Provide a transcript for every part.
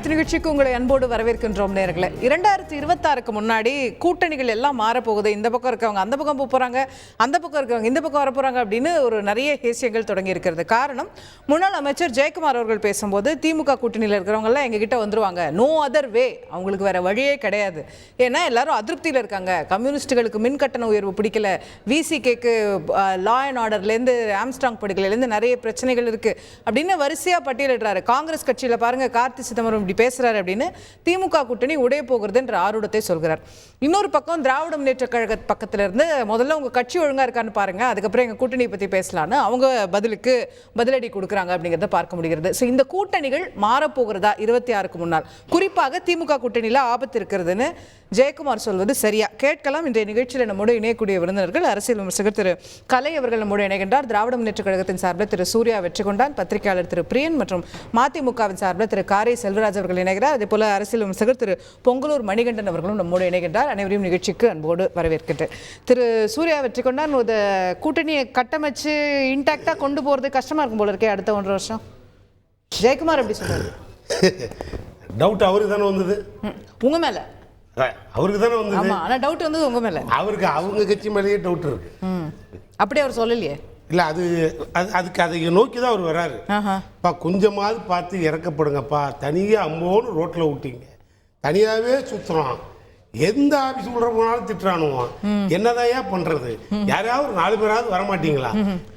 எழுத்து நிகழ்ச்சிக்கு உங்களை அன்போடு வரவேற்கின்றோம் நேயர்களே. 2026க்கு முன்னாடி கூட்டணிகள் எல்லாம் மாறப்போகுது, இந்த பக்கம் இருக்கவங்க அந்த பக்கம் போகிறாங்க, அந்த பக்கம் இருக்கவங்க இந்த பக்கம் வர போகிறாங்க அப்படின்னு ஒரு நிறைய ஹேசியங்கள் தொடங்கி இருக்கிறது. காரணம், முன்னாள் அமைச்சர் ஜெயக்குமார் அவர்கள் பேசும்போது திமுக கூட்டணியில் இருக்கிறவங்கலாம் எங்ககிட்ட வந்துருவாங்க, நோ அதர் வே, அவங்களுக்கு வேற வழியே கிடையாது. ஏன்னா எல்லாரும் அதிருப்தியில் இருக்காங்க, கம்யூனிஸ்டுகளுக்கு மின் கட்டண உயர்வு பிடிக்கல, விசிகேக்கு லா அண்ட் ஆர்டர்லேருந்து ஆம்ஸ்ட்ராங் படுகளைலேருந்து நிறைய பிரச்சனைகள் இருக்குது அப்படின்னு வரிசையாக பட்டியலிடுறாரு. காங்கிரஸ் கட்சியில் பாருங்க கார்த்தி சிதம்பரம் இப்படி பேசுறாரு அப்படின்னு திமுக கூட்டணி உடைய போகிறது என்ற ஆர்வத்தை சொல்கிறார். இன்னொரு பக்கம் திராவிட முன்னேற்ற கழக பக்கத்துல இருந்து முதல்ல உங்க கட்சி ஒழுங்கா இருக்கான்னு பாருங்க, அதுக்கப்புறம் எங்க கூட்டணியை பத்தி பேசலான்னு அவங்க பதிலடி கொடுக்குறாங்க அப்படிங்கிறத பார்க்க முடிகிறது. ஸோ இந்த கூட்டணிகள் மாறப்போகிறதா 26க்கு முன்னால், குறிப்பாக திமுக கூட்டணியில் ஆபத்து இருக்கிறதுன்னு ஜெயக்குமார் சொல்வது சரியா? கேட்கலாம். இன்றைய நிகழ்ச்சியில் நம்மோடு இணையக்கூடிய விருந்தினர்கள் அரசியல் விமர்சகர் திரு கலை அவர்கள் நம்மோடு இணைகின்றார். திராவிட முன்னேற்ற கழகத்தின் சார்பில் திரு சூர்யா வெற்றிகொண்டான், பத்திரிகையாளர் திரு பிரியன் மற்றும் மதிமுகவின் சார்பில் திரு காரை செல்வராஜ் அவர்கள் இணைகிறார். அதே போல அரசியல் விமர்சகர் திரு பொங்கலூர் மணிகண்டன் அவர்களும் நம்மோடு இணைகின்றார். அனைவரையும் நிகழ்ச்சிக்கு அன்போடு வரவேற்கின்றேன். திரு சூர்யா வெற்றிகொண்டான், ஒரு கூட்டணியை கட்டமைச்சு இன்டாக்டா கொண்டு போறது கஷ்டமா இருக்கும் போல இருக்கே அடுத்த 1.5 வருஷம். ஜெயக்குமார் எப்படி சொல்றாரு? டவுட் அவருக்கு தானே வந்தது, உங்க மேல அவருக்கு தானே வந்தது. ஆமா, ஆனா டவுட் வந்தது உங்க மேல. அவருக்கு அவங்க கட்சி மேலேயே டவுட் இருக்கு. அப்படி அவர் சொல்லலையே. இல்லை, அதுக்கு அதை நோக்கி தான் அவர் வராரு. கொஞ்சமாவது பார்த்து இறக்கப்படுங்கப்பா, தனியாக அம்போன்னு ரோட்டில் விட்டீங்க, தனியாகவே சுற்றுறான், எந்த ஆஃபீஸ் உள்ள போனாலும் திட்டுறானுவான், என்னதான் பண்றது, யாராவது 4 பேராவது வரமாட்டீங்களா,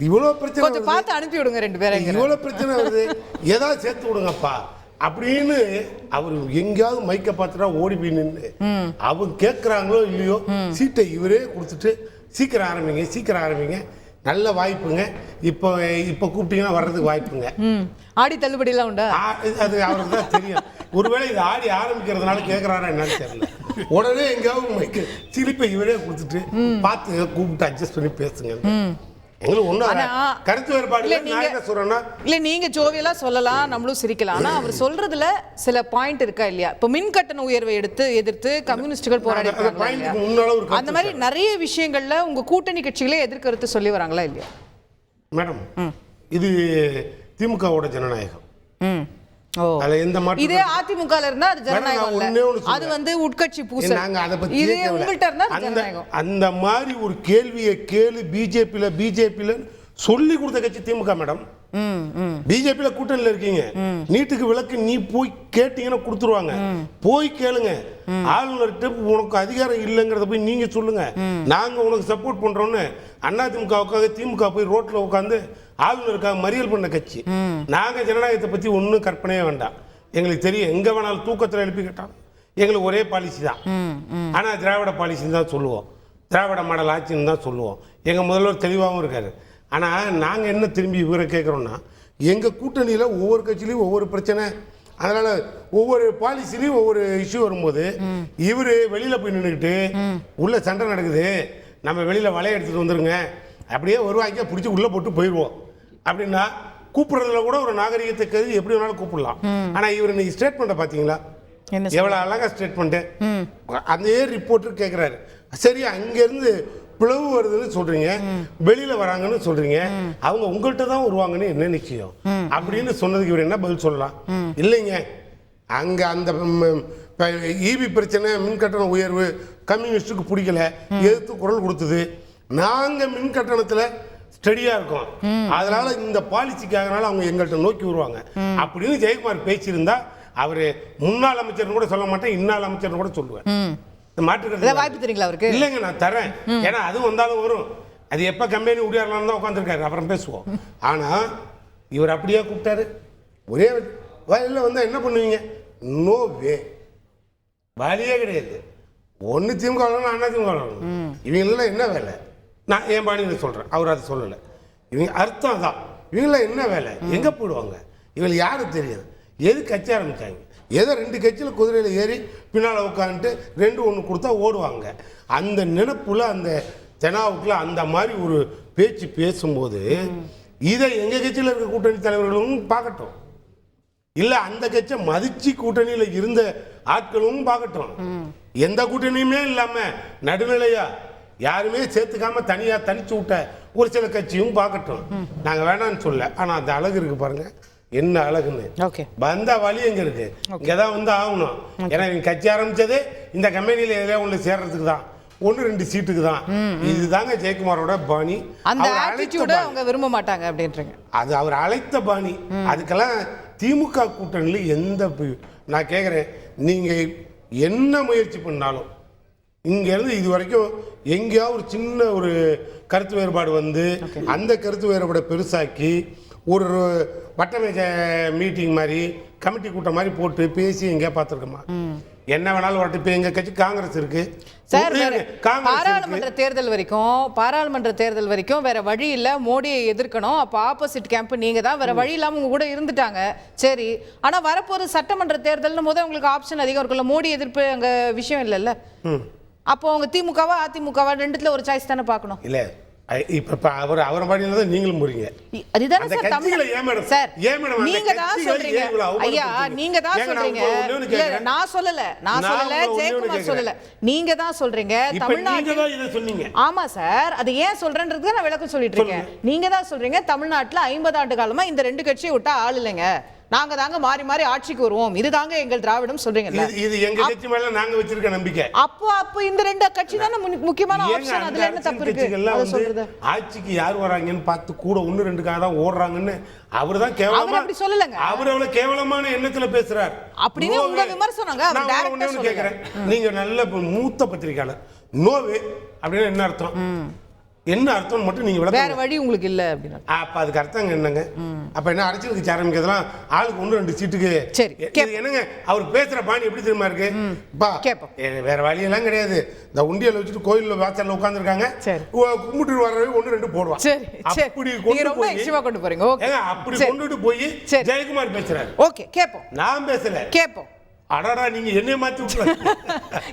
இவ்வளோ பிரச்சனை பார்த்து அனுப்பி விடுங்க 2 பேரை, இவ்வளோ பிரச்சனை வருது, ஏதாவது சேர்த்து விடுங்கப்பா அப்படின்னு அவர் எங்கேயாவது மைக்க பார்த்துட்டா ஓடி போய் நின்று அவங்க கேட்குறாங்களோ இல்லையோ சீட்டை இவரே கொடுத்துட்டு சீக்கிரம் ஆரம்பிங்க, நல்ல வாய்ப்புங்க, இப்போ கூப்பிட்டீங்கன்னா வர்றதுக்கு வாய்ப்புங்க. ஆடி தள்ளுபடியெல்லாம் உண்டா? அது அவருக்கு தான் தெரியும். ஒருவேளை இது ஆடி ஆரம்பிக்கிறதுனால கேட்குறாரா என்னன்னு தெரியல. உடனே எங்கேயாவது மைக்க சிரிப்பை இவரே கொடுத்துட்டு பார்த்து கூப்பிட்டு அட்ஜஸ்ட் பண்ணி பேசுங்க. கருத்து வேறுபாடு இல்ல, நீங்க ஜோவியலா சொல்லலாம், நம்மளும் சிரிக்கலாம். ஆனா அவர் சொல்றதுல சில பாயிண்ட் இருக்கா இல்லையா? இப்ப மின் கட்டண உயர்வை எதிர்த்து கம்யூனிஸ்டுகள் போராடி அந்த மாதிரி நிறைய விஷயங்கள்ல உங்க கூட்டணி கட்சிகளே எதிர்கருத்து சொல்லி வராங்களா இல்லையா? மேடம், இது திமுகவோட ஜனநாயகம். இதே அதிமுக இருந்தா அது ஜனநாயகம் இல்ல, அது உட்கட்சி பூசல். இதே உங்கள்ட்ட இருந்தா ஜனநாயகம். அந்த மாதிரி ஒரு கேள்வியை கேளு பிஜேபியில சொல்லி கொடுத்த கட்சி திமுக மேடம். பிஜேபியில கூட்டணியில் இருக்கீங்க, நீட்டுக்கு விளக்கு நீ போய் கேட்டீங்கன்னா கொடுத்துருவாங்க, போய் கேளுங்க. ஆளுநர்கிட்ட உனக்கு அதிகாரம் இல்லைங்கிறத போய் நீங்க சொல்லுங்க, நாங்க உனக்கு சப்போர்ட் பண்றோம்னு அதிமுகவுக்காக திமுக போய் ரோட்ல உட்காந்து ஆளுநருக்காக மறியல் பண்ண கட்சி. நாங்க ஜனநாயகத்தை பத்தி ஒன்றும் கற்பனையே வேண்டாம், எங்களுக்கு தெரியும். எங்க வேணாலும் தூக்கத்தில் எழுப்பி கேட்டாலும் எங்களுக்கு ஒரே பாலிசி தான். ஆனா திராவிட பாலிசின்னு தான் சொல்லுவோம், திராவிட மாடல் ஆட்சின்னு தான் சொல்லுவோம். எங்க முதல்வர் தெளிவாகவும் இருக்காரு. ஆனால் நாங்கள் என்ன திரும்பி இவரை கேட்குறோன்னா, எங்கள் கூட்டணியில் ஒவ்வொரு கட்சியிலையும் ஒவ்வொரு பிரச்சனை, அதனால் ஒவ்வொரு பாலிசிலையும் ஒவ்வொரு இஷ்யூ வரும்போது இவர் வெளியில் போய் நின்றுக்கிட்டு உள்ளே சண்டை நடக்குது, நம்ம வெளியில் வலையை எடுத்துகிட்டு வந்துருங்க, அப்படியே வருவாங்க பிடிச்சி உள்ளே போட்டு போயிடுவோம் அப்படின்னா கூப்பிட்றதுல கூட ஒரு நாகரிகத்தை கருதி எப்படி வேணாலும் கூப்பிடலாம். ஆனால் இவர் இன்னைக்கு ஸ்டேட்மெண்ட்டை பார்த்தீங்களா, எவ்வளோ அழகாக ஸ்டேட்மெண்ட்டு. அதே ரிப்போர்ட்டர் கேட்குறாரு, சரி அங்கேருந்து பிளவு வருதுன்னு சொல்றீங்க, வெளியில வராங்கன்னு சொல்றீங்க, அவங்க உங்கள்கிட்ட தான் வருவாங்கன்னு என்ன நிச்சயம் அப்படின்னு சொன்னதுக்கு இவர் என்ன பதில் சொல்லலாம்? இல்லைங்க, அங்க அந்த ஈபி பிரச்சனை, மின் கட்டண உயர்வு கம்யூனிஸ்டுக்கு பிடிக்கல, எதிர்த்து குரல் கொடுத்தது, நாங்க மின் கட்டணத்துல ஸ்டடியா இருக்கோம், அதனால இந்த பாலிசிக்காக அவங்க எங்கள்கிட்ட நோக்கி வருவாங்க அப்படின்னு ஜெயக்குமார் பேசியிருந்தா அவரு முன்னாள் அமைச்சர் கூட சொல்ல மாட்டேன், இன்னாள் அமைச்சர் கூட சொல்லுவேன். வாய்ப்பு தெரியுங்களா அவருக்கு? இல்லைங்க, நான் தரேன், ஏன்னா அது வந்தாலும் வரும், அது எப்ப கம்பெனி உடையாரலாம் தான் உட்காந்துருக்காரு, அப்புறம் பேசுவோம். ஆனா இவர் அப்படியே கூப்பிட்டாரு, ஒரே வயலில் வந்தா என்ன பண்ணுவீங்க? நோ வே, வழியே கிடையாது. ஒன்று திமுக அண்ணா திமுக இவங்களெல்லாம் என்ன வேலை? நான் என் பாணியில் சொல்றேன், அவர் அதை சொல்லலை. இவங்க அர்த்தம் தான், இவங்களாம் என்ன வேலை, எங்க போடுவாங்க, இவங்க யாருக்கு தெரியாது, எது கட்சி ஆரம்பிச்சாங்க, ஏதோ 2 கட்சியில் குதிரையில் ஏறி பின்னால் உட்காந்துட்டு 2-1 கொடுத்தா ஓடுவாங்க. அந்த நினைப்புல அந்த தெனாவுக்குள்ள அந்த மாதிரி ஒரு பேச்சு பேசும்போது இதை எங்க கட்சியில் இருக்க கூட்டணி தலைவர்களும் பார்க்கட்டும், இல்லை அந்த கட்சியை மதிச்சு கூட்டணியில் இருந்த ஆட்களும் பார்க்கட்டும். எந்த கூட்டணியுமே இல்லாம நடுநிலையா யாருமே சேர்த்துக்காம தனிச்சு விட்ட ஒரு சில கட்சியும் பார்க்கட்டும். நாங்கள் வேணான்னு சொல்ல, ஆனால் அந்த அழகு இருக்கு பாருங்க, என்ன அழகுன்னு. ஓகே, வந்தா வழி எங்க இருக்கு? இங்கதான் வந்து ஆகணும். ஏன்னா இவங்க கட்சி ஆரம்பிச்சது இந்த கம்பெனியில எதுல ஒண்ணு சேர்றதுக்கு தான், 1-2 சீட்டுக்கு தான். இதுதாங்க ஜெயக்குமாரோட பாணி. அந்த ஆட்டிட்யூட அவங்க விரும்ப மாட்டாங்க அப்படின்றீங்க. அது அவர் அழைத்த பாணி. அதுக்கெல்லாம் திமுக கூட்டணியில் எந்த நான் கேட்குறேன், நீங்க என்ன முயற்சி பண்ணாலும் இங்கேருந்து இது வரைக்கும் எங்கேயாவது ஒரு சின்ன ஒரு கருத்து வேறுபாடு வந்து அந்த கருத்து வேறுபாடை பெருசாக்கி ஒரு வட்டமேஜ மீட்டிங் மாதிரி கமிட்டி கூட்டம் மாதிரி போட்டு பேசி எங்கேயா பார்த்துருக்கோமா? என்ன வேணாலும் வரட்டும். இப்போ எங்கள் கட்சி காங்கிரஸ் இருக்கு சார். பாராளுமன்ற தேர்தல் வரைக்கும் வேற வழி இல்ல, மோடியை எதிர்க்கணும். அப்போ ஆப்போசிட் கேம்ப் நீங்க தான், வேற வழி இல்லாம உங்க கூட இருந்துட்டாங்க. சரி, ஆனா வரப்போது சட்டமன்ற தேர்தல்னு போது உங்களுக்கு ஆப்ஷன் அதிகம் இருக்குல்ல, மோடி எதிர்ப்பு அங்க விஷயம் இல்லைல்ல. அப்போ அவங்க திமுகவா அதிமுகவா ரெண்டுத்துல ஒரு சாய்ஸ் தானே பார்க்கணும். இல்ல இப்ப அவரை பாடியில தான் நீங்களும் போறீங்க. அதுதானே சார் தமிழ்ல. சார் நீங்க தான் சொல்றீங்க ஐயா, நீங்க தான் சொல்றீங்க. இல்ல நான் சொல்லல ஜெயக்குமார் சொல்லல, நீங்க தான் சொல்றீங்க தமிழ்நாட்டுல. ஆமா சார், அது ஏன் சொல்றேன்றதுக்கு நான் விளக்கம் சொல்லிட்டு இருக்கேன். நீங்க தான் சொல்றீங்க தமிழ்நாட்டுல 50 ஆண்டு காலமா இந்த 2 கட்சியை விட்டா ஆள் இல்லைங்க, நாங்க தாங்க மாறி மாறி ஆட்சிக்கு வருவோம், இதுதாங்க எங்கள் திராவிடம் சொல்றீங்கல்ல. இது எங்க கட்சி மேல நாங்க வச்சிருக்க நம்பிக்கை. அப்போ இந்த 2 கட்சி தான முக்கியமான ஆப்ஷன். அதுல என்ன தப்பு இருக்கு? அத சொல்றது ஆட்சிக்கு யார் வராங்கன்னு பார்த்து கூட 1-2க்காக தான் ஓடுறாங்கன்னு அவர்தான் கேவலமா. அப்படி சொல்லலங்க, அவர் அவ்வளவு கேவலமான எண்ணத்துல பேசுறார் அப்படின்னு உங்க விமர்சனங்க. அவர் டைரக்டா கேக்குறேன், நீங்க நல்ல மூத்த பத்திரிகையாளர், நோவே அப்படின்னா என்ன அர்த்தம்? என்ன அர்த்தம் மட்டும் நீங்க விளக்க. வேற வழி உங்களுக்கு இல்ல அப்படினா அப்ப அதுக்கு அர்த்தம் என்னங்க? அப்ப என்ன அரசியலுக்கு ஆரம்பிக்கிறதுலாம் ஆளுக்கு 1-2 சீட்டுக்கு. சரி, என்னங்க அவர் பேசுற பாணி எப்படி தெரியுமா இருக்கு? வேற வழி எல்லாம் கிடையாது. இந்த உண்டியல வச்சுட்டு கோயில்ல வாசல்ல உட்கார்ந்திருக்காங்க, கும்பிட்டு வர்றவே 1-2 போடுவான். அப்படி கொண்டு போறீங்க. அப்படி கொண்டுட்டு போய் ஜெயக்குமார் பேசுறாரு. ஓகே, கேப்போம். நான் பேசல, கேப்போம். அடடா நீங்க என்னைய மாத்தி விட்டுறாங்க.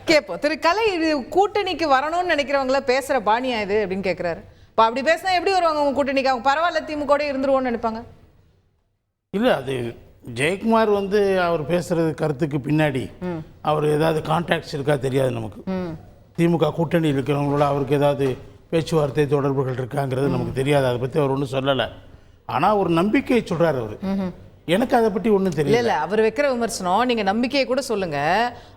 கேப்போம். திரு கலை, இது கூட்டணிக்கு வரணும்னு நினைக்கிறவங்கள பேசுற பாணியா இது அப்படின்னு கேக்குறாரு. இப்ப அப்படி பேசினா எப்படி வருவாங்க உங்க கூட்டணிக்கு? அவங்க பரவாயில்ல திமுக கூட இருந்துருவோம்னு நினைப்பாங்க. இல்ல, அது ஜெயக்குமார் வந்து அவர் பேசுறது கருத்துக்கு பின்னாடி அவர் ஏதாவது கான்டாக்ட்ஸ் இருக்கா தெரியாது நமக்கு. திமுக கூட்டணி இருக்கிறவங்களோட அவருக்கு ஏதாவது பேச்சுவார்த்தை தொடர்புகள் இருக்காங்கிறது நமக்கு தெரியாது. அதை பத்தி அவர் ஒன்றும் சொல்லலை. ஆனா ஒரு நம்பிக்கையை சொல்றாரு அவரு. எனக்கு அதை பற்றி ஒன்றும் தெரியல. அவர் வைக்கிற விமர்சனம் நீங்க நம்பிக்கையை கூட சொல்லுங்க,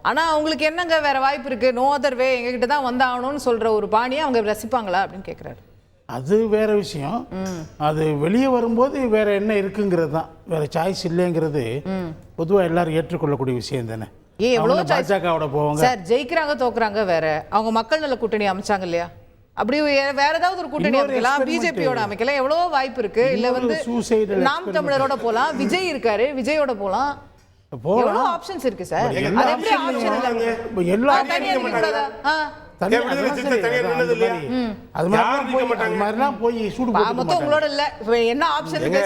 ஆனா அவங்களுக்கு என்னங்க வேற வாய்ப்பு இருக்கு, நோ அதர் வே, எங்ககிட்ட தான் வந்தாகணும்னு சொல்ற ஒரு பாணியை அவங்க ரசிப்பாங்களா அப்படின்னு கேட்குறாரு. அது வேற விஷயம். அது வெளியே வரும்போது வேற என்ன இருக்குங்கிறது தான், வேற சாய்ஸ் இல்லைங்கிறது பொதுவாக எல்லாரும் ஏற்றுக்கொள்ளக்கூடிய விஷயம் தானே. பாஜகவோட போவாங்க சார், ஜெயிக்கிறாங்க தோக்குறாங்க வேற. அவங்க மக்கள் நல கூட்டணி அமைச்சாங்க இல்லையா, அப்படி வேற ஏதாவது ஒரு கூட்டணி அமைக்கலாம், பிஜேபியோட அமைக்கலாம், எவ்வளவோ வாய்ப்பு இருக்கு. இல்ல வந்து நாம் தமிழரோட போலாம், விஜய் இருக்காரு, விஜயோட போலாம், எவ்வளவு ஆப்ஷன்ஸ் இருக்கு சார். அது எப்படி ஆப்ஷன் இல்ல? எல்லா தனியா இருக்க கூடாதா? உங்களோட இல்ல, என்ன ஆப்ஷன் இருக்கு?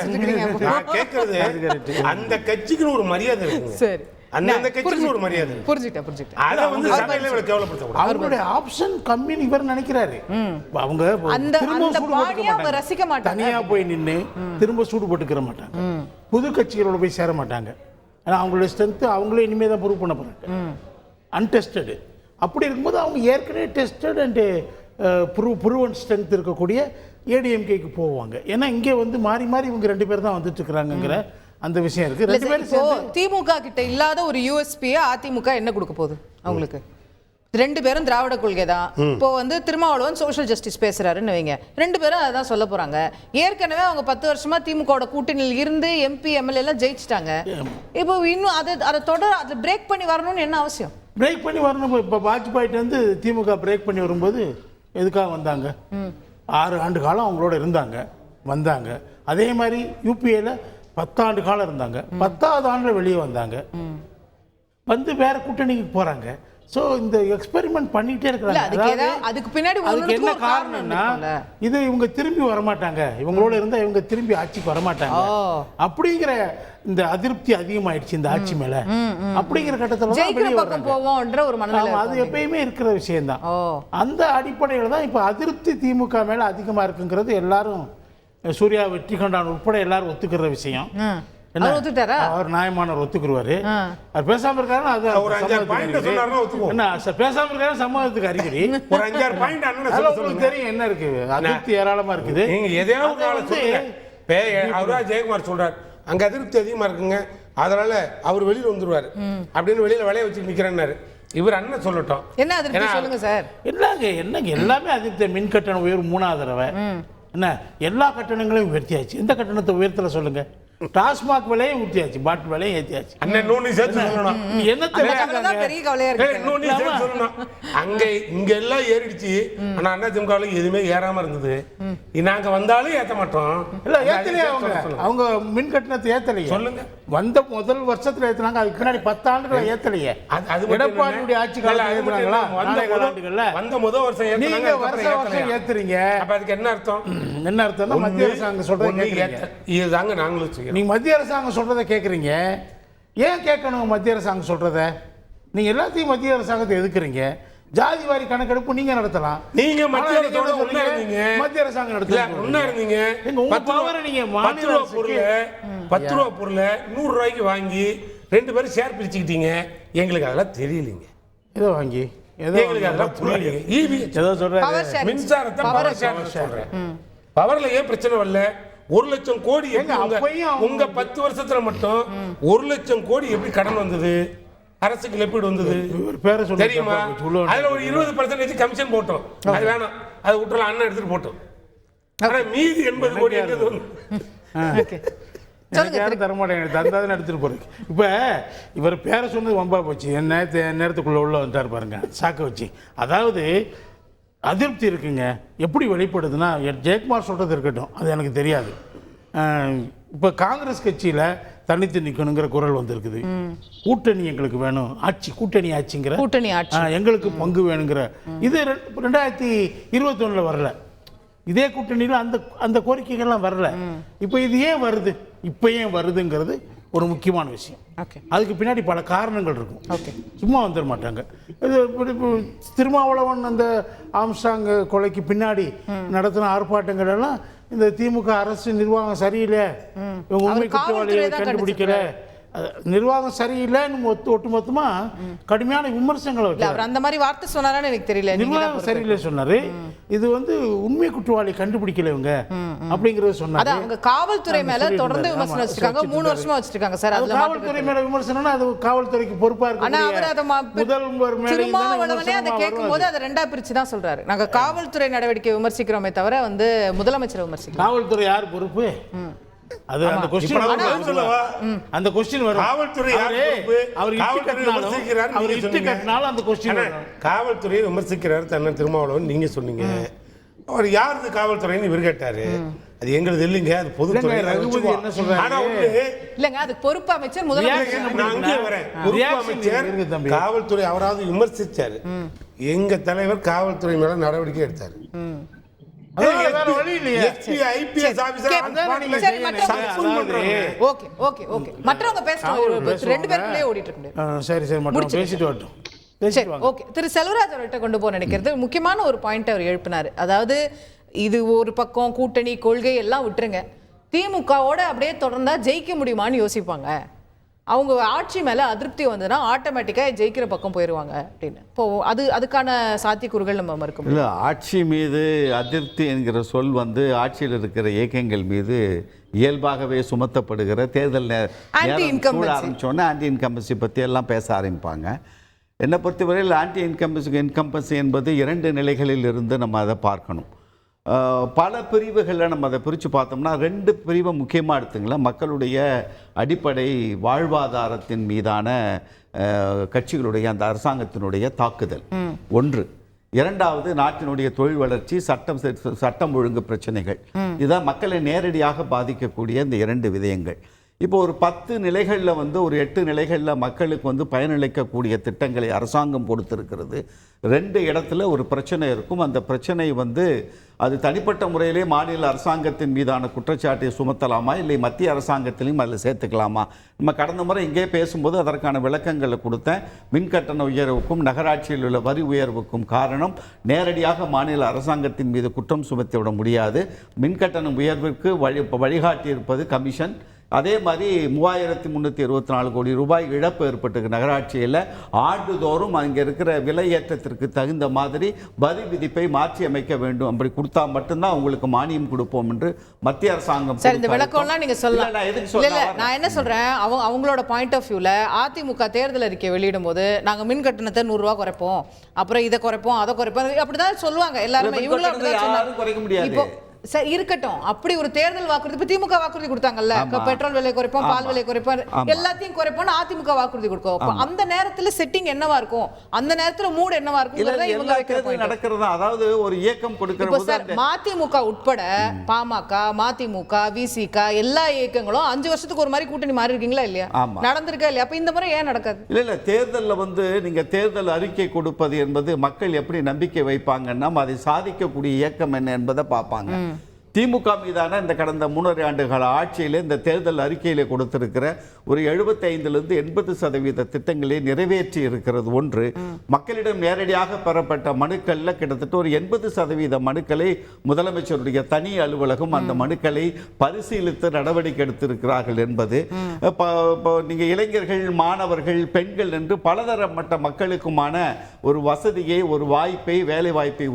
அந்த கட்சிக்கு ஒரு மரியாதை இருக்கு. சரி, அந்த கட்சிக்கு ஒரு மரியாதை. புரிஞ்சுட்டேன். அத வந்து சபையில கேவலப்படுத்தக்கூடாது. அவருடைய ஆப்ஷன் கம்மின்னு இவர் நினைக்கிறாரு. அவங்க திரும்ப ரசிக்க மாட்டாங்க, தனியா போய் நின்று திரும்ப சூடு போட்டுக்கிற மாட்டாங்க, புது கட்சிகளோட போய் சேர மாட்டாங்க. ஏன்னா அவங்களுடைய ஸ்ட்ரென்த் அவங்களே இனிமே தான் ப்ரூவ் பண்ண போறாங்க, அன்டெஸ்டடு. அப்படி இருக்கும்போது அவங்க ஏற்கனவே டெஸ்டட் அண்ட் ப்ரூவன் ஸ்ட்ரென்த் இருக்கக்கூடிய ஏடிஎம்கேக்கு போவாங்க. ஏன்னா இங்கே வந்து மாறி மாறி இவங்க 2 பேர் தான் வந்துட்டு இருக்கிறாங்கிற அந்த விஷயம் இருக்கு. 2 பேரும் திமுக கிட்ட இல்லாத ஒரு யூஎஸ்பியை அதிமுக என்ன கொடுக்க போகுது அவங்களுக்கு? 2 பேரும் திராவிட கொள்கை தான். இப்போ வந்து திருமாவளவன் சோஷியல் ஜஸ்டிஸ் பேசுறாருன்னு வைங்க, 2 பேரும் அதான் சொல்ல போறாங்க. ஏற்கனவே அவங்க 10 வருஷமா திமுக கூட்டணியில் இருந்து எம்பி எம்எல்ஏ எல்லாம் ஜெயிச்சிட்டாங்க. இப்போ இன்னும் அதை தொடர் அதை பிரேக் பண்ணி வரணும்னு என்ன அவசியம்? பிரேக் பண்ணி வரணும். இப்போ வாஜ்பாயிட்டு வந்து திமுக பிரேக் பண்ணி வரும்போது எதுக்காக வந்தாங்க? 6 ஆண்டு காலம் அவங்களோட இருந்தாங்க, வந்தாங்க. அதே மாதிரி யூபிஏல 10 ஆண்டு காலம் இருந்தாங்க, 10வது ஆண்டுல வெளியே வந்தாங்க, வந்து வேற கூட்டணிக்கு போறாங்க. ஸோ இந்த எக்ஸ்பெரிமெண்ட் பண்ணிட்டே இருக்கிறாங்க. அதுக்கு பின்னாடி என்ன காரணம்னா, இது இவங்க திரும்பி வரமாட்டாங்க, இவங்களோட இருந்தா இவங்க திரும்பி ஆட்சிக்கு வரமாட்டாங்க அப்படிங்கிற இந்த அதிருப்தி அதிகமாயிடுச்சு இந்த ஆட்சி மேல. அப்படிங்கிற கட்டத்தில் அது எப்பயுமே இருக்கிற விஷயம்தான். அந்த அடிப்படையில் தான் இப்ப அதிருப்தி திமுக மேல அதிகமா இருக்குங்கிறது எல்லாரும், சூர்யா வெற்றி கண்டான் உட்பட எல்லாரும் ஒத்துக்கிற விஷயம். அவர் நியாயமானவர், ஒத்துக்குருவாரு. அவர் பேசாம இருக்காரு, அது ஒரு 5-6 பாயிண்ட் சொன்னாருன்னா ஒத்துக்குவோம். என்ன சார் பேசாம இருக்காரு சமூகத்துக்கு அறிகுறி. ஒரு 5-6 பாயிண்ட் உங்களுக்கு தெரியும் என்ன இருக்கு, அதிருப்தி ஏராளமா இருக்குது. நீங்க எதையாவது அவரா ஜெயக்குமார் சொல்றாரு, அங்க அதிருப்தி அதிகமா இருக்குங்க, அதனால அவர் வெளியில வந்துருவாரு அப்படின்னு வெளியில வலைய வச்சு நிக்கிறேன்னாரு. இவர் அண்ணன் சொல்லட்டும், என்ன அதிருப்தி சொல்லுங்க சார். என்னங்க எல்லாமே அதிருப்தி. மின் கட்டணம் உயர்வு 3வது தடவை, என்ன எல்லா கட்டணங்களையும் உயர்த்தியாச்சு. எந்த கட்டணத்தை உயர்த்தல சொல்லுங்க? டாஸ்மாக் விலையும் ஊற்றியாச்சு, பாட்டில் விலையும் ஏற்றியாச்சு. பெரிய கவலையா இருக்கு. அங்க இங்க எல்லாம் ஏறிடுச்சு, ஆனா அண்ணா திமுக எதுவுமே ஏறாம இருந்தது. நாங்க வந்தாலும் ஏத்த மாட்டோம். இல்ல ஏத்தலையே, அவங்க மின் கட்டணத்தை ஏத்தலையே. சொல்லுங்க, வந்த முதல் வருஷத்துல ஏத்துனாங்க, அதுக்கு பின்னாடி 10 ஆண்டுகள் ஏத்தலையே. எடப்பாடியுடைய ஆட்சி காலத்துல ஏத்துனாங்களா? வந்த முதல் வருஷம் நீங்க வருஷம் ஏத்துறீங்க. அப்ப அதுக்கு என்ன அர்த்தம்? என்ன அர்த்தம்னா மத்திய அரசாங்கம் சொல்றது இதுதாங்க நாங்களும். நீங்க மத்திய அரசாங்கம் சொல்றதை கேட்குறீங்க. ஏன் கேட்கணும் மத்திய அரசாங்கம் சொல்றத? நீங்க எல்லாத்தையும் மத்திய அரசாங்கத்தை எதுக்குறீங்க? ஜாதி வாரி கணக்கெடுப்பு நீங்க நடத்தலாம். நீங்க மத்திய அரசாங்கம் நடத்தல, ஒண்ணா இருந்தீங்க. உங்க பவரை நீங்க 10 ரூபா பொருளை 100 ரூபாய்க்கு வாங்கி 2 பேரும் ஷேர் பிரிச்சுக்கிட்டீங்க. எங்களுக்கு அதெல்லாம் தெரியலீங்க. ஏதோ வாங்கி எங்களுக்கு அதெல்லாம் புரியலீங்க. ஏதோ சொல்றேன், மின்சாரத்தை பவர் ஷேர் சொல்றேன். பவர்ல ஏன் பிரச்சனை வரல? 1 லட்சம் கோடி உங்க 10 வருஷத்துல மட்டும் 1 லட்சம் கோடி எப்படி கடன் வந்தது? அரசுக்கு இழப்பீடு வந்தது தெரியுமா? அதுல ஒரு 20% கமிஷன் போட்டோம். அது வேணாம், அது விட்டுலாம், அண்ணன் எடுத்துட்டு போட்டோம். ஆனா மீதி 80 கோடி தரமாட்டேன், தந்தாதான் எடுத்துட்டு போறேன். இப்ப இவர் பேரை சொன்னது வம்பா போச்சு. நேரத்துக்குள்ள உள்ள வந்துட்டார் பாருங்க, சாக்க வச்சு. அதாவது அதிருப்தி இருக்குங்க. எப்படி வெளிப்படுதுன்னா, ஜெயக்குமார் சொல்கிறது இருக்கட்டும், அது எனக்கு தெரியாது. இப்போ காங்கிரஸ் கட்சியில் தனித்து நிற்கணுங்கிற குரல் வந்திருக்குது. கூட்டணி எங்களுக்கு வேணும், கூட்டணி ஆட்சிங்கிற எங்களுக்கு பங்கு வேணுங்கிற இது 2021 வரல. இதே கூட்டணியில் அந்த கோரிக்கைகள்லாம் வரல. இப்போ இது ஏன் வருது? இப்போ ஏன் வருதுங்கிறது ஒரு முக்கியமான விஷயம். அதுக்கு பின்னாடி பல காரணங்கள் இருக்கும். சும்மா வந்துட மாட்டாங்க. திருமாவளவன் அந்த ஆம்ஸ்ட்ராங் கொலைக்கு பின்னாடி நடத்தின ஆர்ப்பாட்டங்கள் எல்லாம் இந்த திமுக அரசு நிர்வாகம் சரியில்லை, இவங்க உண்மை குற்றவாளிகளை கண்டுபிடிக்கல, நிர்வாகம் சரியில்லைன்னு ஒட்டுமொத்தமா கடுமையான விமர்சனங்களை வச்சு அந்த மாதிரி வார்த்தை சொன்னாரான்னு எனக்கு தெரியல. நிர்வாகம் சரியில்லை சொன்னாரு. இது உண்மை குற்றவாளி கண்டுபிடிக்கல இவங்க அப்படிங்கறது சொன்னாரு. அவங்க காவல்துறை மேல தொடர்ந்து விமர்சனம் வச்சிருக்காங்க, 3 வருஷமா வச்சிருக்காங்க சார். அதுல காவல்துறை மேல விமர்சனம்னா அது காவல்துறைக்கு பொறுப்பா இருக்கு. ஆனா அவர் அத முதல்வர் மேல திருமாவளவனே அதை கேட்கும்போது அதை 2ஆ பிரிச்சு தான் சொல்றாரு. நாங்க காவல்துறை நடவடிக்கை விமர்சிக்கிறோமே தவிர முதலமைச்சரை விமர்சிக்கிறோம். காவல்துறை யார் பொறுப்பு? அது அந்த क्वेश्चन அந்த क्वेश्चन வரும். காவல்துறை அவர் இட்டு கட்டினாலும் அந்த क्वेश्चन வரும். காவல்துறையை விமர்சிக்கிறார் தன்னை திருமாவளவன் நீங்க சொன்னீங்க. அவர் யாருக்கு காவல்துறைன்னு இவர் கேட்டாரு. அது எங்களுக்கு இல்லைங்க, அது பொதுத்துறை. ரகுபதி என்ன சொல்றாரு? ஆனா இல்லங்க, அது பொறுப்பு அமைச்சர் முதலமைச்சர். நான் அங்கே வரேன். பொறுப்பு அமைச்சர் காவல்துறை அவராவது விமர்சிச்சாரு. எங்க தலைவர் காவல்துறை மேல நடவடிக்கை எடுத்தாரு. திரு செல்வராஜ் அவர்கிட்ட கொண்டு போக நினைக்கிறது முக்கியமான ஒரு பாயிண்ட் அவர் எழுப்பினார். அதாவது இது ஒரு பக்கம் கூட்டணி கொள்கை எல்லாம் விட்டுருங்க, திமுகவோட அப்படியே தொடர்ந்தா ஜெயிக்க முடியுமான்னு யோசிப்பாங்க. அவங்க ஆட்சி மேலே அதிருப்தி வந்ததுன்னா ஆட்டோமேட்டிக்காக ஜெயிக்கிற பக்கம் போயிடுவாங்க அப்படின்னு. இப்போ அதுக்கான சாத்தியக்கூறுகள் நம்ம மறுக்க இல்லை. ஆட்சி மீது அதிருப்தி என்கிற சொல் ஆட்சியில் இருக்கிற இயக்கங்கள் மீது இயல்பாகவே சுமத்தப்படுகிற தேர்தல் ஆரம்பிச்சோன்னே ஆன்டி இன்கம்பன்சி பற்றி எல்லாம் பேச ஆரம்பிப்பாங்க. என்னை பொறுத்தவரையில் ஆன்டி இன்கம்பன்சி என்பது 2 நிலைகளில் இருந்து நம்ம அதை பார்க்கணும். பல பிரிவுகளில் நம்ம அதை பிரித்து பார்த்தோம்னா 2 பிரிவை முக்கியமாக எடுத்துங்களேன். மக்களுடைய அடிப்படை வாழ்வாதாரத்தின் மீதான கட்சிகளுடைய அந்த அரசாங்கத்தினுடைய தாக்குதல் ஒன்று. 2வது நாட்டினுடைய தொழில் வளர்ச்சி, சட்டம் ஒழுங்கு பிரச்சனைகள். இதுதான் மக்களை நேரடியாக பாதிக்கக்கூடிய இந்த 2 விடயங்கள். இப்போ ஒரு 10 நிலைகளில் ஒரு 8 நிலைகளில் மக்களுக்கு பயனளிக்கக்கூடிய திட்டங்களை அரசாங்கம் கொடுத்திருக்கிறது. 2 இடத்துல ஒரு பிரச்சனை இருக்கும். அந்த பிரச்சனை அது தனிப்பட்ட முறையிலே மாநில அரசாங்கத்தின் மீதான குற்றச்சாட்டை சுமத்தலாமா, இல்லை மத்திய அரசாங்கத்திலையும் அதில் சேர்த்துக்கலாமா? நம்ம கடந்த முறை இங்கே பேசும்போது அதற்கான விளக்கங்களை கொடுத்தேன். மின்கட்டண உயர்வுக்கும் நகராட்சியில் உள்ள வரி உயர்வுக்கும் காரணம் நேரடியாக மாநில அரசாங்கத்தின் மீது குற்றம் சுமத்திவிட முடியாது. மின்கட்டண உயர்விற்கு வழிகாட்டி இருப்பது கமிஷன். அதே மாதிரி 3324 கோடி ரூபாய் இழப்பு ஏற்பட்டு நகராட்சியில் ஆண்டுதோறும் அங்கே இருக்கிற விலையேற்றத்திற்கு தகுந்த மாதிரி வரி விதிப்பை மாற்றி அமைக்க வேண்டும். அப்படி கொடுத்தா மட்டும்தான் உங்களுக்கு மானியம் கொடுப்போம் என்று மத்திய அரசாங்கம். சார் இந்த விளக்கம்லாம் நீங்க சொல்லலாம். இல்ல நான் என்ன சொல்றேன், அவங்களோட பாயிண்ட் ஆஃப் வியூல அதிமுக தேர்தல் அறிக்கை வெளியிடும் போது நாங்க மின் கட்டணத்தை 100 ரூபாய் குறைப்போம், அப்புறம் இதை குறைப்போம் அதை குறைப்போம் அப்படிதான் சொல்லுவாங்க எல்லாருமே. இவங்களும் அப்படிதான் சொன்னாங்க. குறைக்க முடியாது. இப்போ சார் இருக்கட்டும், அப்படி ஒரு தேர்தல் வாக்குறுதி இப்ப திமுக வாக்குறுதி கொடுத்தாங்கல்ல, பெட்ரோல் விலை குறைப்போம், பால் விலை குறைப்போம், எல்லாத்தையும் குறைப்போம் அதிமுக வாக்குறுதி கொடுக்கும். அந்த நேரத்துல செட்டிங் என்னவா இருக்கும், அந்த நேரத்துல மூட் என்னவா இருக்கும் நடக்கிறதா. அதாவது ஒரு இயக்கம் கொடுக்கிற சார் மதிமுக உட்பட பாமக, மதிமுக, விசிக எல்லா இயக்கங்களும் 5 வருஷத்துக்கு ஒரு மாதிரி கூட்டணி மாறி இருக்கீங்களா இல்லையா, நடந்திருக்கா இல்லையா? அப்ப இந்த முறை ஏன் நடக்காது? இல்ல தேர்தல்ல நீங்க தேர்தல் அறிக்கை கொடுப்பது என்பது மக்கள் எப்படி நம்பிக்கை வைப்பாங்கன்னா அதை சாதிக்கக்கூடிய இயக்கம் என்ன என்பதை பார்ப்பாங்க. திமுக மீதான இந்த கடந்த 3.5 ஆண்டுகால ஆட்சியில் இந்த தேர்தல் அறிக்கையிலே கொடுத்திருக்கிற ஒரு 75% 80% திட்டங்களை நிறைவேற்றி இருக்கிறது ஒன்று. மக்களிடம் நேரடியாக பெறப்பட்ட மனுக்கள்ல கிட்டத்தட்ட ஒரு 80% மனுக்களை முதலமைச்சருடைய தனி அலுவலகம் அந்த மனுக்களை பரிசீலித்து நடவடிக்கை எடுத்திருக்கிறார்கள் என்பது. நீங்க இளைஞர்கள், மாணவர்கள், பெண்கள் என்று பலதரப்பட்ட மக்களுக்குமான ஒரு வசதியை, ஒரு வாய்ப்பை, வேலை வாய்ப்பை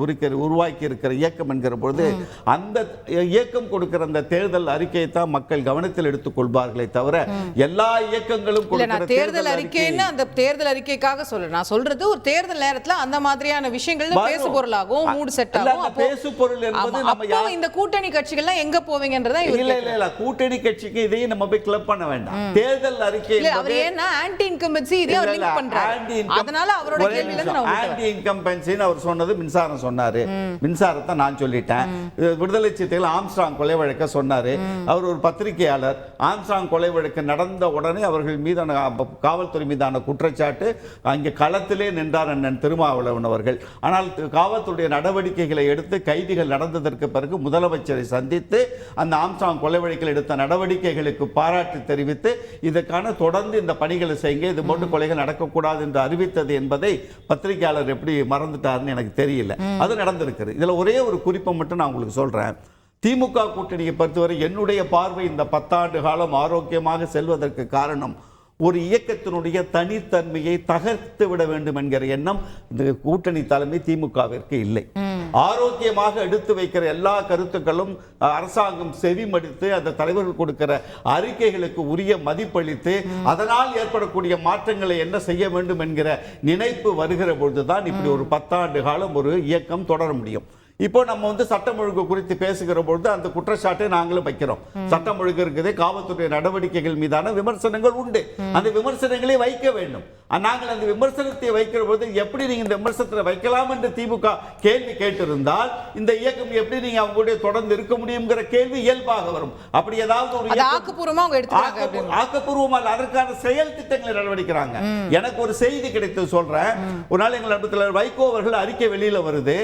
உருவாக்கி இருக்கிற இயக்கம் என்கிற பொழுது அந்த இயக்கம் கொடுக்கிற அந்த தேர்தல் அறிக்கையை தான் மக்கள் கவனத்தில் எடுத்துக் கொள்வார்களே தவிர எல்லா இயக்கங்களும் கொடுக்கிற தேர்தல் அறிக்கைன்னு அந்த தேர்தல் அறிக்கைக்காக சொல்றேன். நான் சொல்றது ஒரு தேர்தல் நேரத்துல அந்த மாதிரியான விஷயங்கள் பேசு பொருளாகும், மூட் செட் ஆகும். பேசு பொருள் என்பது நம்ம இந்த கூட்டணி கட்சிகள்லாம் எங்க போவீங்கன்றதை இல்ல கூட்டணி கட்சிக்கு இதையும் நம்ம போய் கிளப் பண்ண வேண்டாம். தேர்தல் அறிக்கை அவர் ஏன்னா ஆன்டி இன்கம்பன்சி இதை அவர் லிங்க் பண்றாரு. அதனால அவரோட கேள்வியில இருந்து நான் ஆன்டி இன்கம்பன்சின்னு அவர் சொன்னது மின்சாரம் சொன்னாரு. மின்சாரத்தை நான் சொல்லிட்டேன். விடுதலை சிறுத்தைகள் ஆம்ஸ்ட்ராங் கொலை வழக்க சொன்னாரு. அவர் ஒரு பத்திரிகையாளர். ஆம்ஸ்ட்ராங் கொலை வழக்கு நடந்த உடனே அவர்கள் மீதான காவல்துறை மீதான குற்றச்சாட்டு அங்கே களத்திலே நின்றார் அண்ணன் திருமாவளவன் அவர்கள். ஆனால் காவல்துறை நடவடிக்கைகளை எடுத்து கைதிகள் நடந்ததற்கு பிறகு முதலமைச்சரை சந்தித்து அந்த ஆம்ஸ்ட்ராங் கொலை வழக்கில் எடுத்த நடவடிக்கைகளுக்கு பாராட்டு தெரிவித்து இதற்கான தொடர்ந்து இந்த பணிகளை செய்யுங்க, இது போன்ற கொலைகள் நடக்கக்கூடாது என்று அறிவித்தது என்பதை பத்திரிகையாளர் எப்படி மறந்துட்டாருன்னு எனக்கு தெரியல. அது நடந்திருக்கிறது. இதுல ஒரே ஒரு குறிப்பை மட்டும் நான் உங்களுக்கு சொல்றேன். திமுக கூட்டணியை பொறுத்தவரை என்னுடைய பார்வை இந்த 10 ஆண்டு காலம் ஆரோக்கியமாக செல்வதற்கு காரணம் ஒரு இயக்கத்தினுடைய தனித்தன்மையை தகர்த்து விட வேண்டும் என்கிற எண்ணம் இந்த கூட்டணி தலைமை திமுகவிற்கு இல்லை. ஆரோக்கியமாக எடுத்து வைக்கிற எல்லா கருத்துக்களும் அரசாங்கம் செவிமடித்து அந்த தலைவர்கள் கொடுக்கிற அறிக்கைகளுக்கு உரிய மதிப்பளித்து அதனால் ஏற்படக்கூடிய மாற்றங்களை என்ன செய்ய வேண்டும் என்கிற நினைப்பு வருகிற பொழுதுதான் இப்படி ஒரு 10 ஆண்டு காலம் ஒரு இயக்கம் தொடர முடியும். இப்போ நம்ம சட்டம் ஒழுங்கு குறித்து பேசுகிற பொழுது அந்த குற்றச்சாட்டை நாங்களும் வைக்கிறோம். சட்டம் ஒழுங்கு இருக்குது, காவல்துறை நடவடிக்கைகள் மீதான விமர்சனங்கள் உண்டு. அந்த விமர்சனங்களை வைக்க வேண்டும். நாங்கள் அந்த விமர்சனத்தை வைக்கிற பொழுது எப்படி நீங்க இந்த விமர்சனத்தை வைக்கலாம் என்று திமுக கேள்வி கேட்டிருந்தால் இந்த இயக்கம் எப்படி நீங்க அவங்களுடைய தொடர்ந்து இருக்க முடியுங்கிற கேள்வி இயல்பாக வரும். அப்படி ஏதாவது ஒரு ஆக்கப்பூர்வமா அதற்கான செயல் திட்டங்களை நடவடிக்கிறாங்க. எனக்கு ஒரு செய்தி கிடைத்து சொல்றேன். ஒரு நாள் எங்கள் நண்பர் வைகோ அவர்கள் அறிக்கை வெளியில வருது.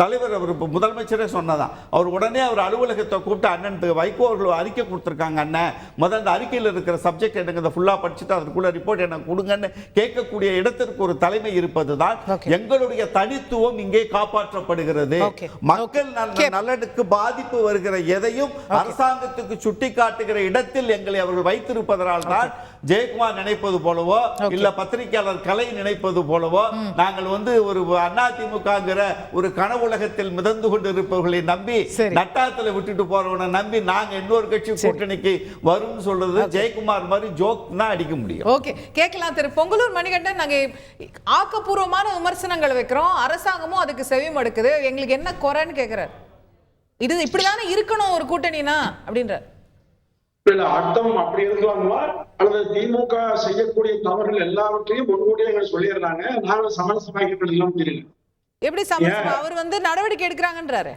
தலைவர் அவர் முதலமைச்சரே சொன்னதான். அவர் உடனே அவர் அலுவலகத்தை கூப்பிட்டு அண்ணன் வைகோ அவர்கள் அறிக்கை கொடுத்திருக்காங்க, அண்ணன் முதல் அந்த அறிக்கையில் இருக்கிற சப்ஜெக்ட் எனக்கு ஃபுல்லா படிச்சுட்டு அதற்குள்ள ரிப்போர்ட் எனக்கு கொடுங்கன்னு கேட்கக்கூடிய இடத்திற்கு ஒரு தலைமை இருப்பதுதான் எங்களுடைய தனித்துவம் இங்கே காப்பாற்றப்படுகிறது. மக்கள் நலனுக்கு பாதிப்பு வருகிற எதையும் அரசாங்கத்துக்கு சுட்டி காட்டுகிற இடத்தில் எங்களை அவர்கள் வைத்திருப்பதனால் தான் ஜெயக்குமார் நினைப்பது போலவோ இல்ல பத்திரிகையாளர் கலை நினைப்பது போலவோ நாங்கள் ஒரு அதிமுகங்கிற ஒரு கனவுலகத்தில் மிதந்து கொண்டு இருப்பவர்களை நம்பி நட்டாத்துல விட்டுட்டு போறவனை நம்பி நாங்க இன்னொரு கட்சி கூட்டணிக்கு வரும் சொல்றது ஜெயக்குமார் மாதிரி ஜோக் தான் அடிக்க முடியும். ஓகே, கேட்கலாம். திரு பொங்கலூர் மணிகண்டன், நாங்க ஆக்கப்பூர்வமான விமர்சனங்கள் வைக்கிறோம், அரசாங்கமும் அதுக்கு செவி மடுக்குது, எங்களுக்கு என்ன குறைன்னு கேட்கிறார். இது இப்படிதானே இருக்கணும் ஒரு கூட்டணினா அப்படின்ற அர்த்தம் அப்படி இருக்கலாமா? அல்லது திமுக செய்யக்கூடிய தவறுகள் எல்லாவற்றையும் முன்கூட்டியே சொல்லிடுறாங்க, நாங்கள் சமரசமாக்கிட்டு எல்லாம் தெரியல. எப்படி சமரசம்? அவர் நடவடிக்கை எடுக்கிறாங்கன்றாரு.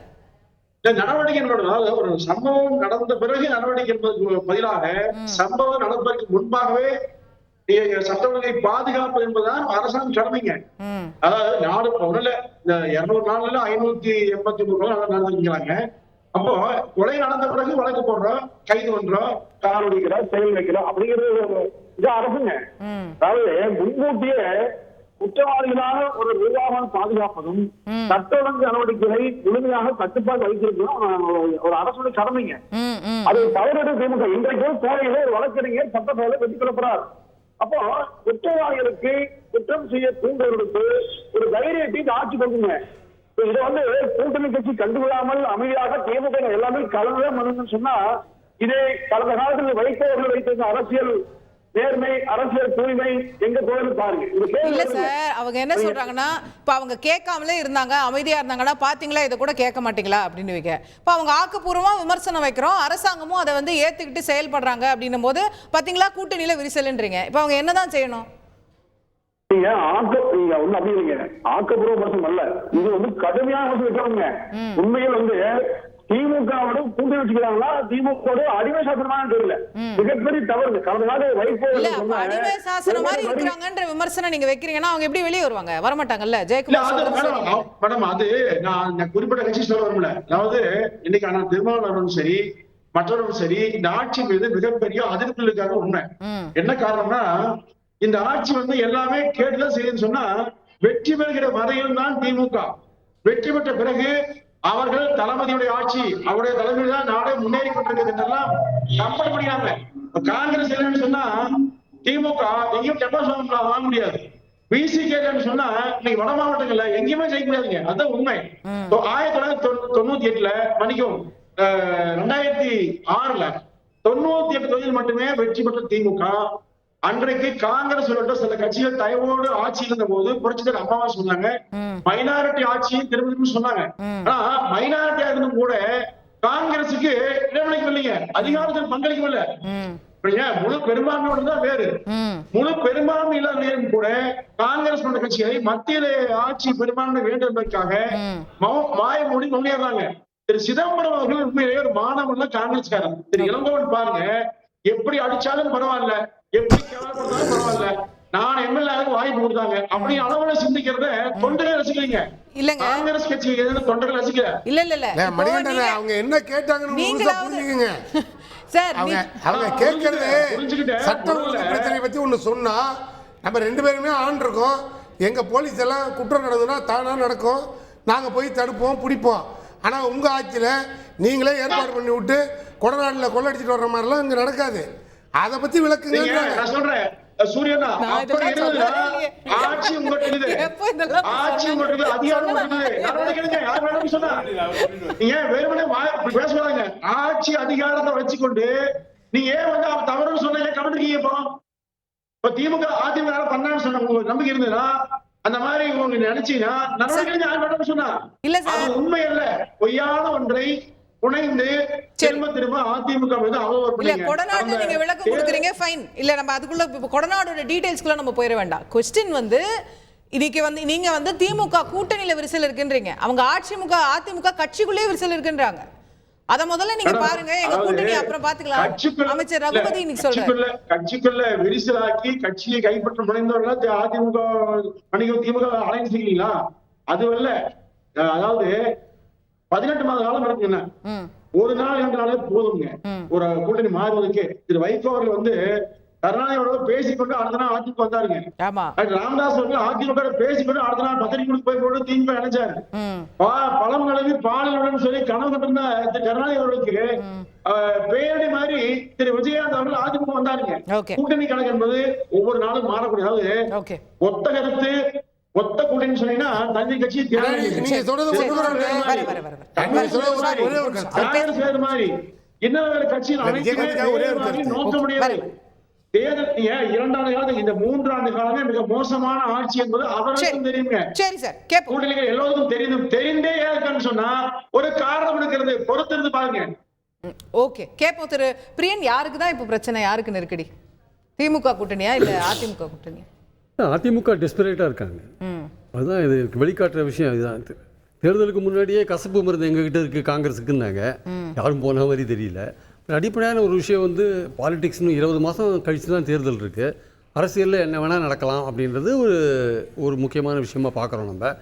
நடவடிக்கை ஒரு சம்பவம் நடந்த பிறகு நடவடிக்கை என்பதற்கு பதிலாக சம்பவம் நடப்பதற்கு முன்பாகவே சட்ட ஒழுங்கை பாதுகாப்பு என்பதுதான் அரசாங்கம் கடமைங்க. அதாவது நாடு ஒண்ணுல இந்த 200 நாள்ல 583 நாள் நடந்துக்கிறாங்க. அப்போ கொலை நடந்த பிறகு வழக்கு போடுறோம், கைது பண்றோம், காணொலிக்கிறோம், செயல் வைக்கிறோம் அப்படிங்கிறது இது அரசுங்க. அதாவது முன்கூட்டியே குற்றவாளிகளாக ஒரு நிர்வாகம் பாதுகாப்பதும் சட்ட ஒழுங்கு நடவடிக்கைகளை முழுமையாக கட்டுப்பாடு வைத்திருக்கிறோம் ஒரு அரசுடைய கடமைங்க. அது தவறு திமுக இன்றைக்கு கோவையில ஒரு வழக்கறிஞர் சட்டப்பேரவை வெற்றி கொள்ளப்படுறார். அப்போ குற்றவாளிகளுக்கு குற்றம் செய்ய தூண்டுவதற்கு ஒரு தைரியத்தை இந்த ஆட்சி கொடுக்குங்க. இதை கூட்டணி கட்சி கண்டுவிடாமல் அமைதியாக திமுக எல்லாமே கலந்துதான் பண்ணணும்னு சொன்னா இதே கடந்த காலத்தில் வைத்தவர்கள் வைத்திருந்த அரசியல் நேர்மை அரசியல் தூய்மை எங்க போகுது பாருங்க. இல்ல சார், அவங்க என்ன சொல்றாங்கன்னா இப்ப அவங்க கேட்காமலே இருந்தாங்க, அமைதியா இருந்தாங்கன்னா பாத்தீங்களா இதை கூட கேட்க மாட்டீங்களா அப்படின்னு வைக்க. இப்ப அவங்க ஆக்கப்பூர்வமா விமர்சனம் வைக்கிறோம், அரசாங்கமும் அதை ஏத்துக்கிட்டு செயல்படுறாங்க அப்படின்னும் போது பாத்தீங்களா கூட்டணியில விரிசல்ன்றீங்க. இப்ப அவங்க என்னதான் செய்யணும்? நீங்க அப்படி இல்லைங்க, ஆக்கப்பூர்வ விமர்சனம் அல்ல, இது கடுமையான வைக்கிறவங்க. உண்மையில் திமுகவோட கூட்டணி வச்சுக்கிறாங்களா திமுக அடிமை சாசனமான தெரியல, மிகப்பெரிய தவறு. கடந்த நாள் அடிமை சாசனம் மாதிரி இருக்கிறாங்கன்ற விமர்சனம் நீங்க வைக்கிறீங்கன்னா அவங்க எப்படி வெளியே வருவாங்க? வரமாட்டாங்கல்ல ஜெயக்குமார் மேடம். அது நான் குறிப்பிட்ட கட்சி சொல்ல வரும்ல, அதாவது இன்னைக்கு ஆனா திருமாவளவனும் சரி மற்றவரும் சரி இந்த ஆட்சி மீது மிகப்பெரிய அதிருப்தி இருக்காங்க. உண்மை என்ன காரணம்னா இந்த ஆட்சி எல்லாமே கேட்டுதான் செய்யுன்னு சொன்னா வெற்றி பெறுகிற வரையில் தான் திமுக வெற்றி பெற்ற பிறகு அவர்கள் தளபதியுடைய ஆட்சி அவருடைய தலைமையில் தான் நாடே முன்னேறி கொண்டிருக்கிறது என்றெல்லாம் கம்பல் பண்ணியாங்க. காங்கிரஸ் இல்லைன்னு சொன்னா திமுக எங்கேயும் டெபாசிட் வாங்க முடியாது. பிசிகே சொன்னா இன்னைக்கு வட மாவட்டங்கள்ல எங்கேயுமே ஜெயிக்க முடியாதுங்க. அதுதான் உண்மை. 1998 மன்னிக்கும் 2006 98 தொகுதியில் மட்டுமே வெற்றி பெற்ற திமுக அன்றைக்கு காங்கிரஸ் உள்ளிட்ட சில கட்சிகள் தயவோடு ஆட்சியில் இருந்த போது புரட்சித்தலைவர் அம்மாவா சொன்னாங்க மைனாரிட்டி ஆட்சியை திரும்ப சொன்னாங்க. ஆனா மைனாரிட்டியா இருந்தும் கூட காங்கிரசுக்கு இடமளிக்கவில்லைங்க, அதிகாரத்தில் பங்களிக்கவில்லை. முழு பெரும்பான்மையோடு தான் வேறு. முழு பெரும்பான்மை இல்லாத நேரம் கூட காங்கிரஸ் போன்ற கட்சிகளை மத்தியில ஆட்சி பெரும்பான்மை வேண்டும் என்பதற்காக மாயமொழி முன்னேறாங்க. திரு சிதம்பரம் அவர்கள் உண்மையிலேயே ஒரு மாணவன் காங்கிரஸ்காரன். திரு இளங்கோவன் பாருங்க, எப்படி அடிச்சாலும் பரவாயில்ல, எப்படி கேவலப்படுத்தாலும் பரவாயில்ல, நான் எம்எல்ஏ வாய்ப்பு கொடுத்தாங்க அப்படி அளவுல சிந்திக்கிறத தொண்டர்கள் ரசிக்கிறீங்க. இல்லங்க காங்கிரஸ் கட்சி தொண்டர்கள் ரசிக்கல. இல்ல மணிகண்டன் அவங்க என்ன கேட்டாங்கன்னு புரிஞ்சுக்கங்க சார். அவங்க கேட்கறது சட்ட ஒழுங்கு பிரச்சனை பத்தி ஒண்ணு சொன்னா நம்ம 2 பேருமே ஆன் இருக்கோம். எங்க போலீஸ் எல்லாம் குற்றம் நடந்ததுன்னா தானா நடக்கும், நாங்க போய் தடுப்போம் பிடிப்போம். ஆனா உங்க ஆட்சியில நீங்களே ஏற்பாடு பண்ணி விட்டு கொடநாடுல கொள்ளடிச்சிட்டு வர்ற மாதிரிலாம் இங்க நடக்காது. அதை பத்தி விளக்குங்க. நான் சொல்றேன் சூரியனா, ஆட்சி உங்கள்கிட்ட ஆட்சி உங்கள்கிட்ட அதிகாரம் யார் வேணும் சொன்னா நீங்க வெறுமனே பேசுவாங்க. ஆட்சி அதிகாரத்தை வச்சுக்கொண்டு நீங்க ஏன் தவறுன்னு சொன்ன கமெண்ட் இருக்கீங்க. இப்போ திமுக அதிமுக பண்ணான்னு சொன்ன உங்களுக்கு நம்பிக்கை இருந்ததுன்னா அந்த மாதிரி உங்க நினைச்சீங்கன்னா நடவடிக்கை யார் வேணும் சொன்னா அது உண்மை அல்ல, பொய்யான ஒன்றை புனைந்து திரும்ப அதிமுக கொடநாடு நீங்க விளக்கம் கொடுக்குறீங்க ஃபைன். இல்ல நம்ம அதுக்குள்ள கொடநாடோட டீடைல்ஸ்க்குள்ள நம்ம போயிட வேண்டாம். क्वेश्चन இன்னைக்கு நீங்க திமுக கூட்டணியில விரிசல் இருக்குன்றீங்க, அவங்க அதிமுக கட்சிக்குள்ளே விரிசல் இருக்குன்றாங்க. அத முதல்ல நீங்க பாருங்க, எங்க கூட்டணி அப்புறம் பாத்துக்கலாம். அமைச்சர் ரகுபதி இன்னைக்கு சொல்றாரு கட்சிக்குள்ள விரிசலாக்கி கட்சியை கைப்பற்ற முனைந்தவர்கள் அதிமுக திமுக அலைன்ஸ் செய்யலீங்களா? அதுவல்ல, அதாவது 18 மாத காலம் நடக்குங்க. ஒரு நாள் 2 நாளே போதுங்க ஒரு கூட்டணி மாறுவதற்கு. திரு வைகோ அவர்கள் கருணாநிதியோட பேசிக்கொண்டு அடுத்த நாள் அதிமுக வந்தாருங்க. ராமதாஸ் அவர்கள் அதிமுக பேசிக்கொண்டு அடுத்த நாள் பத்திரிகைக்கு போய் போட்டு திமுக நினைச்சாரு. பழம் கலவி பாடலுடன் சொல்லி கனவு கட்டிருந்த திரு கருணாநிதி அவர்களுக்கு பேரடி மாதிரி திரு விஜயகாந்த் அவர்கள் அதிமுக வந்தாருங்க. கூட்டணி கணக்கு என்பது ஒவ்வொரு நாளும் மாறக்கூடிய, அதாவது ஒத்த கருத்து ஒத்த கூட்டணி சொன்னீங்கன்னா தனி கட்சி மாதிரி இன்னும் வேற கட்சியில் நோக்க முடியாது. தேர்தல் 2 ஆண்டு காலம், இந்த 3 ஆண்டு காலமே மிக மோசமான ஆட்சி என்பது அவருக்கும் தெரியுங்க. கூட்டணிகள் எல்லோருக்கும் தெரிந்தே இருக்கான்னு சொன்னா ஒரு காரணம் இருக்கிறது, பொறுத்திருந்து பாருங்க. ஓகே, கேப்போம் திரு பிரியன். யாருக்கு தான் இப்ப பிரச்சனை, யாருக்கு நெருக்கடி? திமுக கூட்டணியா இல்ல அதிமுக கூட்டணியா? அதிமுக டெஸ்பரேட்டாக இருக்காங்க. அதுதான் இது வெளிக்காட்டுற விஷயம். இதுதான் தேர்தலுக்கு முன்னாடியே கசப்பு மருந்து எங்ககிட்ட இருக்குது காங்கிரஸுக்குன்னாங்க, யாரும் போன மாதிரி தெரியல. அடிப்படையான ஒரு விஷயம் பாலிடிக்ஸ்னு 20 மாதம் கழித்து தான் தேர்தல் இருக்குது. அரசியலில் என்ன வேணால் நடக்கலாம் அப்படின்றது ஒரு முக்கியமான விஷயமா பார்க்குறோம் நம்ம.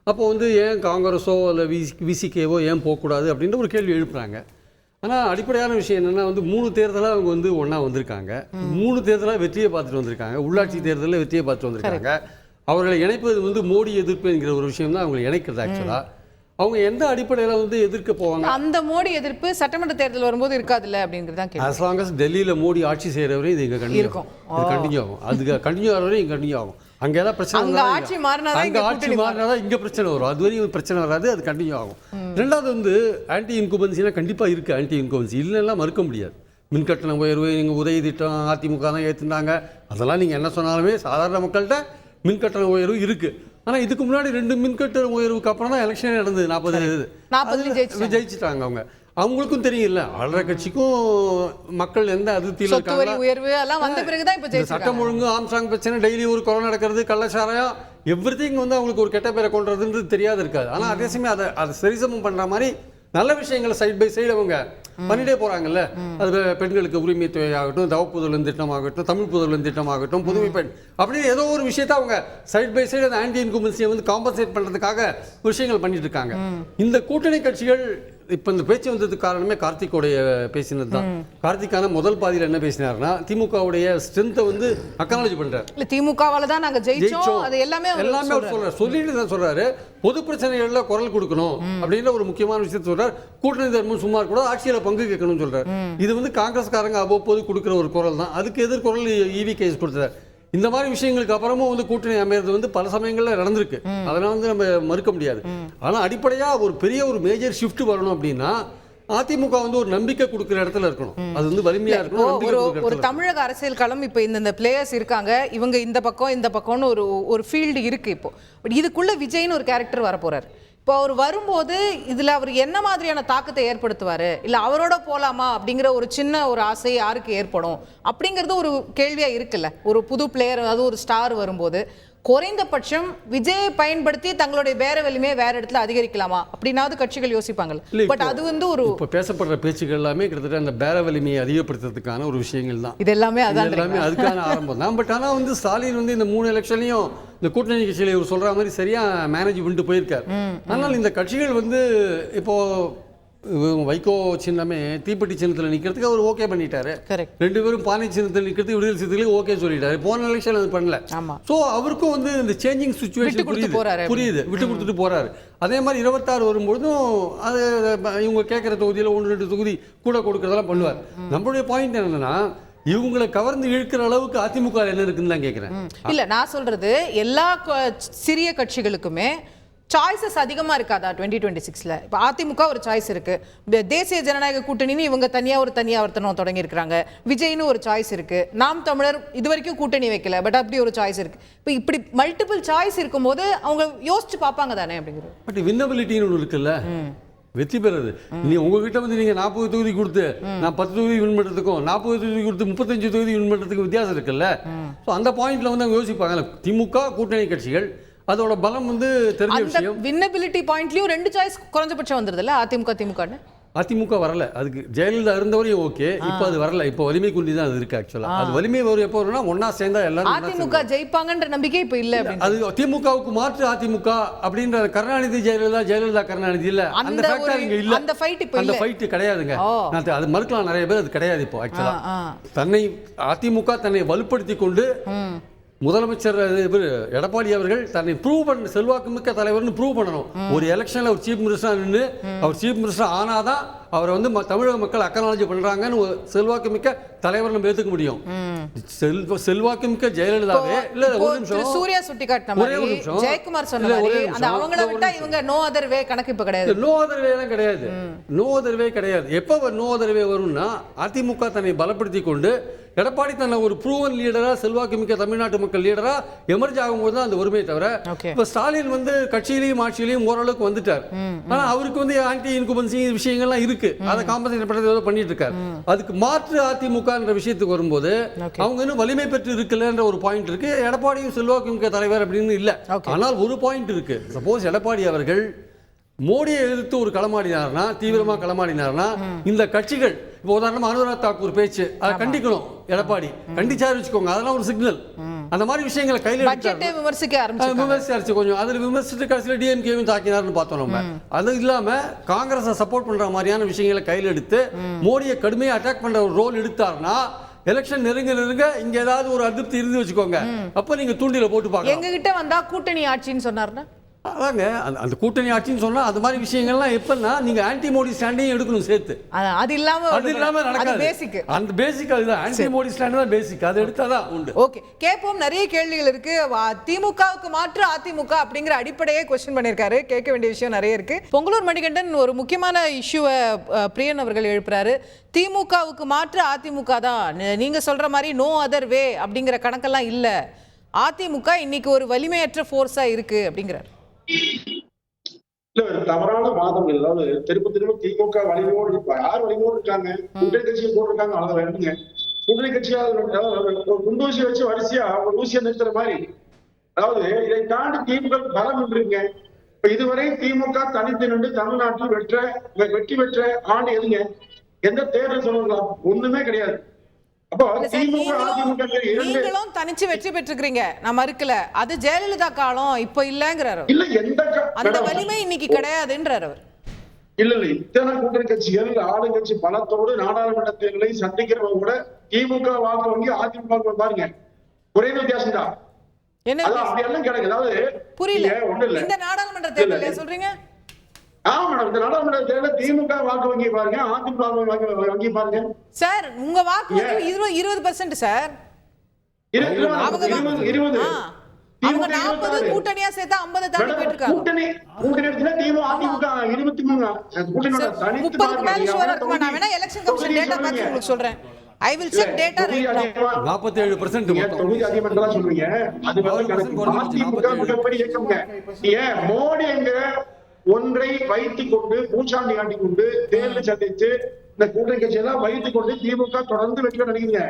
அப்போ ஏன் காங்கிரஸோ இல்லை விசிகேவோ ஏன் போகக்கூடாது அப்படின்ற ஒரு கேள்வி எழுப்புறாங்க. ஆனால் அடிப்படையான விஷயம் என்னென்னா 3 தேர்தலாக அவங்க ஒன்றா வந்திருக்காங்க. 3 தேர்தலாக வெற்றியை பார்த்துட்டு வந்திருக்காங்க. உள்ளாட்சி தேர்தலில் வெற்றியை பார்த்துட்டு வந்திருக்காங்க. அவர்களை இணைப்பது வந்து மோடி எதிர்ப்பு என்கிற ஒரு விஷயம் தான் அவங்களை இணைக்கிறது ஆக்சுவலாக. அவங்க எந்த அடிப்படையில் வந்து எதிர்க்க போவாங்க? அந்த மோடி எதிர்ப்பு சட்டமன்ற தேர்தல் வரும்போது இருக்காதுல்ல அப்படிங்கிறது தான் கேள்வி. as long as டெல்லியில் மோடி ஆட்சி செய்கிறவரையும் இது இங்கே கண்டினியூ இருக்கும். கண்டினியூ ஆகும். அதுக்கு கண்டினியூ ஆகிறவரையும் இங்கே கண்டினியூ ஆகும். அங்கே ஏதாவது பிரச்சனை அங்க ஆட்சி மாறினாதான் அங்கே ஆட்சி மாறினாதான் இங்கே பிரச்சனை வரும். அது வரையும் பிரச்சனை வராது, அது கண்டினியூ ஆகும். ரெண்டாவது வந்து ஆன்டி இன்குபன்சினா கண்டிப்பாக இருக்குது. ஆன்டி இன்குபன்சி இல்லைன்னா மறுக்க முடியாது. மின்கட்டண உயர்வு, நீங்கள் உதவி திட்டம் அதிமுக தான் ஏற்றுனாங்க, அதெல்லாம் நீங்கள் என்ன சொன்னாலுமே சாதாரண மக்கள்கிட்ட மின்கட்டண உயர்வு இருக்குது. ஆனால் இதுக்கு முன்னாடி 2 மின்கட்டண உயர்வுக்கு அப்புறம் தான் எலெக்ஷன் நடந்தது. 40 ஜெயிச்சிட்டாங்க அவங்க. அவங்களுக்கும் தெரியும்ல, ஆளுற கட்சிக்கும் மக்கள் எந்த அதிருப்தியில் இருக்காங்க. உயர்வு எல்லாம் வந்த பிறகுதான் இப்போ ஜெயிச்சிருக்காங்க. சட்டம் ஒழுங்கு, ஆம்ஸ்ட்ராங் பிரச்சனை, டெய்லி ஒரு கொலை நடக்கிறது, கள்ளச்சாராயம், எவ்ரிதிங் வந்து அவங்களுக்கு ஒரு கெட்ட பேரை கொள்றதுன்றது தெரியாது இருக்காது. ஆனால் அதே சமயம் அதை சரிசமம் பண்ணுற மாதிரி நல்ல விஷயங்களை சைட் பை சைடு அவங்க பண்ணிட்டே போகிறாங்கல்ல. அது பெண்களுக்கு உரிமை தொகை ஆகட்டும், தவப்புதலன் திட்டமாகட்டும், தமிழ் புதலன் திட்டமாகட்டும், புதுமை பெண் அப்படின்னு ஏதோ ஒரு விஷயத்தை அவங்க சைட் பை சைடு அந்த ஆன்டி இன்குபன்சியை வந்து காம்பன்சேட் பண்ணுறதுக்காக விஷயங்கள் பண்ணிட்டு இருக்காங்க. இந்த கூட்டணி கட்சிகள் இப்போ இந்த பேச்சு வந்ததுக்கு காரணமே கார்த்திகோடைய பேசினது தான். கார்த்திகான முதல் பாதியில் என்ன பேசினாருன்னா, திமுகவுடைய ஸ்ட்ரென்த்தை வந்து அக்னாலஜ் பண்றாரு. இல்ல திமுகவால தான் நாங்க ஜெயிச்சோம், அது எல்லாமே அவர் சொல்றாரு. சொல்லிட்டு தான் சொல்றாரு, பொது பிரச்சனைகள்ல குரல் கொடுக்கணும் அப்படின்ற ஒரு முக்கியமான விஷயத்தை சொல்றாரு. கூட்டணி தர்மம் சும்மா கூட ஆட்சியில பங்கு கேட்கணும்னு சொல்றாரு. இது வந்து காங்கிரஸ்காரங்க அவ்வப்போது கொடுக்குற ஒரு குரல் தான். அதுக்கு எதிர்குரல் ஈவி கேஸ் கொடுத்தாரு. இந்த மாதிரி விஷயங்களுக்கு அப்புறமும் வந்து கூட்டணி அமைகிறது வந்து பல சமயங்களில் நடந்திருக்கு. அதெல்லாம் வந்து நம்ம மறுக்க முடியாது. ஆனால் அடிப்படையாக ஒரு பெரிய ஒரு மேஜர் ஷிஃப்ட் வரணும் அப்படின்னா அதிமுக வந்து ஒரு நம்பிக்கை கொடுக்குற இடத்துல இருக்கணும். அது வந்து வலிமையா இருக்கணும். ஒரு தமிழக அரசியல் களம் இப்போ இந்த பிளேயர்ஸ் இருக்காங்க, இவங்க இந்த பக்கம்னு ஒரு ஃபீல்டு இருக்கு இப்போ. பட் இதுக்குள்ள விஜய்னு ஒரு கேரக்டர் வர போறாரு. இப்போ அவர் வரும்போது இதுல அவர் என்ன மாதிரியான தாக்கத்தை ஏற்படுத்துவாரு, இல்ல அவரோட போலாமா அப்படிங்கிற ஒரு சின்ன ஒரு ஆசை யாருக்கு ஏற்படும் அப்படிங்கிறது ஒரு கேள்வியா இருக்குல்ல. ஒரு புது பிளேயர், அதாவது ஒரு ஸ்டார் வரும்போது குறைந்தபட்சம் விஜயை பயன்படுத்தி தங்களுடைய வேற வலிமையை வேற இடத்துல அதிகரிக்கலாமா அப்படின்னாவது கட்சிகள் யோசிப்பாங்க. பட் அது வந்து ஒரு இப்போ பேசப்படுற பேச்சுகள் எல்லாமே கிட்டத்தட்ட அந்த பேர வலிமையை அதிகப்படுத்துறதுக்கான ஒரு விஷயங்கள் தான். இது எல்லாமே அதுக்கான ஆரம்பம் தான். பட் ஆனால் வந்து ஸ்டாலின் வந்து இந்த 3 எலெக்ஷன்லையும் இந்த கூட்டணி கட்சியில் இவர் சொல்ற மாதிரி சரியா மேனேஜ் பண்ணிட்டு போயிருக்காரு. ஆனால் இந்த கட்சிகள் வந்து இப்போ வைகோ சின்னமே தீப்பெட்டி சின்னத்தில் நிற்கிறதுக்கு அவர் ஓகே பண்ணிட்டாரு. 2 பேரும் பானை சின்னத்தில் நிற்கிறது விடுதலை சின்னத்துக்கு ஓகே சொல்லிட்டாரு. போன எலெக்ஷன் அது பண்ணல. ஸோ அவருக்கும் வந்து இந்த சேஞ்சிங் சுச்சுவேஷன் புரியுது, விட்டு கொடுத்துட்டு போறாரு. அதே மாதிரி 26 வரும்பொழுதும் அது இவங்க கேட்குற தொகுதியில் 1-2 தொகுதி கூட கொடுக்கறதெல்லாம் பண்ணுவார். நம்மளுடைய பாயிண்ட் என்னன்னா, இவங்களை கவர்ந்து இழுக்கிற அளவுக்கு அதிமுக என்ன இருக்குன்னு தான் கேட்குறேன். இல்ல நான் சொல்றது எல்லா சிறிய கட்சிகளுக்குமே சாய்ஸஸ் அதிகமாக இருக்காதா 2026ல்? இப்போ அதிமுக ஒரு சாய்ஸ் இருக்கு, தேசிய ஜனநாயக கூட்டணின்னு இவங்க ஒருத்தனம் தொடங்கி இருக்கிறாங்க, விஜய்னு ஒரு சாய்ஸ் இருக்கு, நாம் தமிழர் இது வரைக்கும் கூட்டணி வைக்கல, பட் அப்படி ஒரு சாய்ஸ் இருக்கு. இப்போ இப்படி மல்டிபிள் சாய்ஸ் இருக்கும்போது அவங்க யோசிச்சு பார்ப்பாங்க தானே அப்படிங்கிறது. பட் வின்னபிலிட்டின்னு ஒன்று இருக்குல்ல, வெற்றி பெறது. நீ உங்ககிட்ட வந்து நீங்க 40 தொகுதி கொடுத்து நான் 10 தொகுதி வின் பண்றதுக்கும் 40 தொகுதி கொடுத்து 35 தொகுதி வின் பண்றதுக்கும் வித்தியாசம் இருக்குல்ல. ஸோ அந்த பாயிண்ட்ல வந்து அவங்க யோசிப்பாங்க. திமுக கூட்டணி கட்சிகள் அதோட பலம் வந்து தெரிஞ்ச விஷயம். வின்னபிலிட்டி பாயிண்ட்லயும் 2 சாய்ஸ் குறைஞ்சபட்சம் வந்துருதுல்ல அதிமுக திமுகன்னு. அதிமுக வரல, அதுக்கு ஜெயலலிதா இருந்தவரையும் ஓகே, இப்போ அது வரல. இப்போ வலிமை குண்டி தான் அது இருக்கு. ஆக்சுவலா அது வலிமை வரும் எப்போ வரும்னா ஒன்னா சேர்ந்தா எல்லாரும். அதிமுக ஜெயிப்பாங்கன்ற நம்பிக்கை இப்போ இல்ல. அது திமுகவுக்கு மாற்று அதிமுக அப்படின்ற கருணாநிதி ஜெயலலிதா கருணாநிதி இல்ல, அந்த ஃபேக்டர் இங்க இல்ல. அந்த ஃபைட் இப்போ அந்த ஃபைட் கிடையாதுங்க. அது மறுக்கலாம் நிறைய பேர், அது கிடையாது இப்போ. ஆக்சுவலா தன்னை அதிமுக தன்னை வலுப்படுத்தி கொண்டு முதலமைச்சர் எடப்பாடி அவர்கள் தன்னை ப்ரூவ் பண்ண செல்வாக்கு மிக்க தலைவர்னு ப்ரூவ் பண்ணணும். ஒரு எலெக்ஷன்ல ஒரு சீஃப் மினிஸ்டர் நின்று அவர் சீஃப் மினிஸ்டர் ஆனாதான் அவரை வந்து தமிழக மக்கள் அக்னாலஜ் பண்றாங்கன்னு செல்வாக்கு மிக்க தலைவர் நம்ம ஏத்துக்க முடியும். செல்வாக்கு மிக்க ஜெயலலிதாவே இல்ல ஒரு நிமிஷம் சூர்யா சுட்டிக்காட்டின மாதிரி ஜெயக்குமார் சொன்ன மாதிரி அந்த அவங்கள விட்டா இவங்க நோ அதர் வே கணக்கு இப்ப கிடையாது. நோ அதர் வே எல்லாம் கிடையாது. நோ அதர் வே கிடையாது. எப்ப நோ அதர் வே வரும்னா அதிமுக தன்னை பலப்படுத்தி கொண்டு எடப்பாடி தன்னை ஒரு ப்ரூவன் லீடரா செல்வாக்கு மிக்க தமிழ்நாட்டு மக்கள் லீடரா எமர்ஜ் ஆகும்போது தான் அந்த ஒருமையை தவிர இப்ப ஸ்டாலின் வந்து கட்சியிலையும் ஆட்சியிலையும் ஓரளவுக்கு வந்துட்டார். ஆனா அவருக்கு வந்து ஆன்டி இன்குபன்சி விஷயங்கள்லாம் இருக்கு, அதை காம்பன்சேட் பண்றது பண்ணிட்டு இருக்காரு. அதுக்கு மாற்று அதிமுக என்ற விஷயத்துக்கு வரும்போது அவங்க இன்னும் வலிமை பெற்று இருக்குல்ல ஒரு பாயிண்ட் இருக்கு. எடப்பாடியும் செல்வாக்கு மிக்க தலைவர் அப்படின்னு இல்ல. ஆனால் ஒரு பாயிண்ட் இருக்கு. சப்போஸ் எடப்பாடி அவர்கள் மோடியை எதிர்த்து ஒரு களமாடினார்னா, தீவிரமா களமாடினார்னா, இந்த கட்சிகள் இப்போ உதாரணமா அனுராக் தாக்கூர் பேச்சு அதை கண்டிக்கணும். எடப்பாடி கண்டிச்சாரு வச்சுக்கோங்க, அதெல்லாம் ஒரு சிக்னல். அந்த மாதிரி விஷயங்களை கையில் விமர்சிக்க ஆரம்பிச்சு கொஞ்சம் அதில் விமர்சித்து கடைசியில் டிஎம்கேவும் தாக்கினார்னு பார்த்தோம் நம்ம. அது இல்லாம காங்கிரஸை சப்போர்ட் பண்ற மாதிரியான விஷயங்களை கையில் எடுத்து மோடியை கடுமையாக அட்டாக் பண்ற ஒரு ரோல் எடுத்தார்னா எலெக்ஷன் நெருங்க இங்க ஏதாவது ஒரு அதிருப்தி இருந்து வச்சுக்கோங்க, அப்ப நீங்க தூண்டில போட்டு பார்க்கலாம். எங்ககிட்ட வந்தா கூட்டணி ஆட்சின்னு சொன்னார்னா அதாங்க அந்த கூட்டணி ஆட்சின்னு சொன்னா அது மாதிரி விஷயங்கள்லாம் எப்பன்னா நீங்க ஆன்டி மோடி ஸ்டாண்டையும் எடுக்கணும் சேர்த்து. அது இல்லாம நடக்காது. பேசிக் அந்த பேசிக் அதுதான், ஆன்டி மோடி ஸ்டாண்ட் தான் பேசிக், அது எடுத்தாதான் உண்டு. ஓகே, கேட்போம். நிறைய கேள்விகள் இருக்கு. திமுகவுக்கு மாற்று அதிமுக அப்படிங்கிற அடிப்படையே கொஸ்டின் பண்ணியிருக்காரு. கேட்க வேண்டிய விஷயம் நிறைய இருக்கு. பொங்கலூர் மணிகண்டன் ஒரு முக்கியமான இஷ்யூவை பிரியன் அவர்கள் எழுப்புறாரு. திமுகவுக்கு மாற்று அதிமுக தான், நீங்க சொல்ற மாதிரி நோ அதர் வே அப்படிங்கிற கணக்கெல்லாம் இல்ல, அதிமுக இன்னைக்கு ஒரு வலிமையற்ற ஃபோர்ஸா இருக்கு அப்படிங்கிறார். இல்ல, தவறான வாதம். அதாவது திரும்ப திமுக வலிமையோடு இருப்பா. யார் வலிமையோடு இருக்காங்க? கூட்டணி கட்சியை போட்டிருக்காங்க, அவ்வளவு வேணுங்க. கூட்டணி கட்சியா ஒரு குண்டூசி வச்சு வரிசையா ஒரு ஊசியை நிறுத்துற மாதிரி. அதாவது இதை தாண்டி திமுக பலம் இருக்குங்க. இப்ப இதுவரை திமுக தனித்து நின்று தமிழ்நாட்டில் வெற்றி பெற்ற ஆண்டு எதுங்க? எந்த தேர்தல் சொல்லுங்களா? ஒண்ணுமே கிடையாது. அப்போ திமுக அதிமுக நீங்களும் தனிச்சு வெற்றி பெற்றுக்கிறீங்க, நான் மறுக்கல. அது ஜெயலலிதா காலம், இப்ப இல்லங்கிறாரு. இல்ல, அந்த வலிமை இன்னைக்கு கிடையாதுன்றார் அவர். இல்ல இத்தனை கூட்டணி கட்சிகள் ஆளுங்கட்சி பலத்தோடு நாடாளுமன்ற தேர்தலை சந்திக்கிறவங்க கூட திமுக வாக்கு வங்கி அதிமுக பாருங்க, ஒரே வித்தியாசம் தான். அப்படி எல்லாம் கிடையாது. அதாவது புரியல, இந்த நாடாளுமன்ற தேர்தல் சொல்றீங்க? ஆமா மேடம், இந்த நாடாளுமன்ற தேர்தல் திமுக வாக்கு வங்கி பாருங்க, அதிமுக வங்கி பாருங்க சார். உங்க வாக்கு வங்கி 20% சார். 20 அவங்க 40 கூட்டணியா சேர்த்தா 50 தாண்டி போயிட்டு இருக்காங்க. கூட்டணி எடுத்தா திமுக அதிமுக 23 கூட்டணியோட தனித்து 30க்கு மேல ஷூரா இருக்குமா? நான் வேணா எலெக்ஷன் கமிஷன் டேட்டா பார்த்து உங்களுக்கு சொல்றேன். I will check data right now. 47% தொகுதி அதிகமா சொல்றீங்க. அது அதிமுக மிகப்பெரிய இயக்கம்ங்க. ஏன் மோடி என்கிற ஒன்றை வைத்துக் கொண்டு பூச்சாண்டி காட்டிக் கொண்டு தேர்தல் சந்திச்சு இந்த கூட்டணி கட்சி எல்லாம் வைத்துக் கொண்டு திமுக தொடர்ந்து வெற்றி நினைக்கிறீங்க.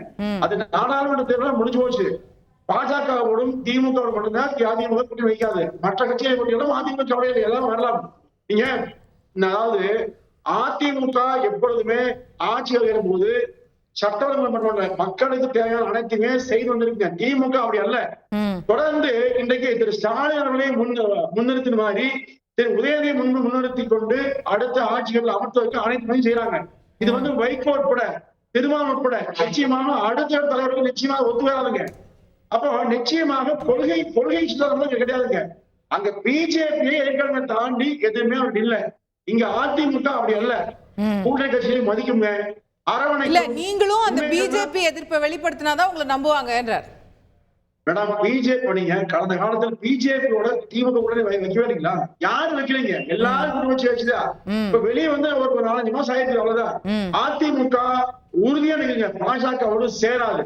அது நாடாளுமன்ற தேர்தல் முடிஞ்சு போச்சு. பாஜகவோடும் திமுக மட்டும்தான் அதிமுக கூட்டணி வைக்காது. மற்ற கட்சியை பற்றியும் அதிமுக கவலையில் எல்லாம் வரலாம். நீங்க அதாவது அதிமுக எப்பொழுதுமே ஆட்சி வருகிற போது சட்டமன்ற மக்களுக்கு தேவையான அனைத்துமே செய்து வந்திருக்கீங்க. திமுக அப்படி அல்ல. தொடர்ந்து இன்றைக்கு திரு ஸ்டாலின் அவர்களை முன்னிறுத்தின மாதிரி திரு உதயநிதியை முன்னிறுத்தி கொண்டு அடுத்த ஆட்சிகள் அமர்த்துவதற்கு அனைத்து செய்யறாங்க. இது வைகோ உட்பட திருமாவளவன் உட்பட நிச்சயமாக அடுத்த தலைவர்கள் நிச்சயமாக ஒத்து வராதுங்க. அப்போ நிச்சயமாக கொள்கை கிடையாதுங்க. அங்க பிஜேபியை ஏற்கனவே தாண்டி எதுவுமே அப்படி இல்ல. இங்க அதிமுக அப்படி அல்ல. கூட்டணி கட்சியை மதிக்குங்க, இல்ல. நீங்களும் அந்த பிஜேபி எதிர்ப்பை வெளிப்படுத்தினாதான் உங்களை நம்புவாங்க என்றார். மேடம், பிஜேபி நீங்க கடந்த காலத்தில் பிஜேபியோட திமுக கூட வைக்கவே இல்லைங்களா? யாரும் வைக்கலீங்க, எல்லாரும் வச்சுதான். இப்ப வெளியே ஒரு 4-5 மாசம் ஆயிடுச்சு, அவ்வளவுதான். அதிமுக உறுதியா நினைக்கிறீங்க, பாஜகவோடு சேராது.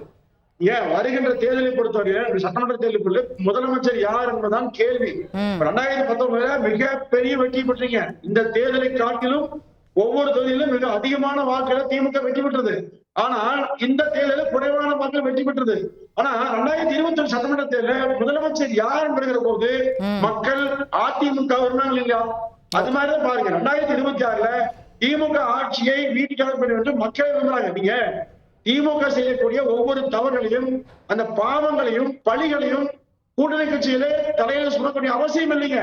ஏன் வருகின்ற தேர்தலை பொறுத்தவரை சட்டமன்ற தேர்தலுக்குள்ள முதலமைச்சர் யார் என்பதுதான் கேள்வி. 2019 மிகப்பெரிய வெற்றி பெற்றீங்க. இந்த தேர்தலை காட்டிலும் ஒவ்வொரு தொகுதியிலும் மிக அதிகமான வாக்குகளை திமுக வெற்றி பெற்றது. ஆனால் இந்த தேர்தலில் குறைவான வாக்குகள் வெற்றி பெற்றது. ஆனா 2021 சட்டமன்ற தேர்தலில் முதலமைச்சர் யார் என்கிற போது மக்கள் அதிமுக இருந்தாங்க இல்லையா? அது மாதிரிதான் பாருங்க, 2026 திமுக ஆட்சியை வீட்டுக்காக பண்ண வேண்டும் மக்கள் விரும்புறாங்க. நீங்க திமுக செய்யக்கூடிய ஒவ்வொரு தவறுகளையும் அந்த பாவங்களையும் பழிகளையும் கூட்டணி கட்சியிலே தலையில சொல்லக்கூடிய அவசியம் இல்லைங்க.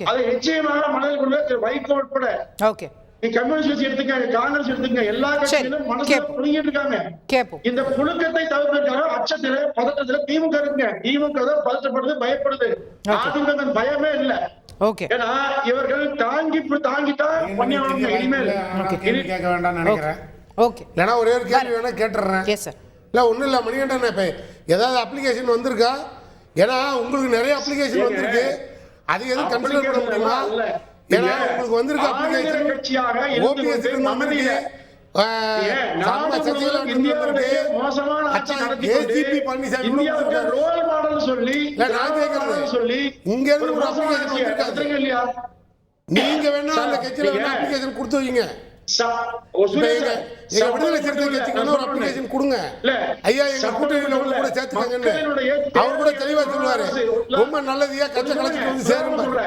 அதை நிச்சயமாக மனதில் கொண்டு வைகோ உட்பட கம்யூனிஸ்ட் கட்சி எடுத்துக்க, காங்கிரஸ் எடுத்துக்க, எல்லா கட்சியிலும் மனசுல புழுங்கிட்டு இருக்காங்க. இந்த புழுக்கத்தை தவிர்ப்பதற்காக அச்சத்தில பதட்டத்தில திமுக இருக்குங்க. திமுக தான் பதட்டப்படுது, பயப்படுது. அதிமுக பயமே இல்ல. ஏன்னா இவர்கள் தாங்கித்தான் பண்ணியாங்க. இனிமேல் கேட்க வேண்டாம் நினைக்கிறேன். ஏன்னா ஒரே ஒரு கேள்வி வேணா கேட்டுறேன். இல்ல ஒண்ணும் இல்ல மணிகண்டன், இப்ப ஏதாவது அப்ளிகேஷன் வந்திருக்கா? ஏன்னா உங்களுக்கு நிறைய அப்ளிகேஷன் வந்திருக்கு, அது எதுவும் கன்சிடர் பண்ண முடியுமா? ஏன்னா உங்களுக்கு வந்திருக்க அப்ளிகேஷன் ஓபிஎஸ் வந்திருக்கு, ஏசிபி பழனிசாமி இங்க இருந்து ஒரு அப்ளிகேஷன் வந்திருக்காது. நீங்க வேணா அந்த கட்சியில வேணா அப்ளிகேஷன் கொடுத்து வைங்க. விடுதலை சிறுத்தை கட்சிக்கு ஒரு அப்ளிகேஷன் கொடுங்க. ஐயா எங்க கூட்டணியில உள்ள கூட சேர்த்துக்கங்கன்னு அவர் கூட தெளிவா சொல்லுவாரு. ரொம்ப நல்லதுயா, கட்சி கலந்துட்டு வந்து சேருங்க.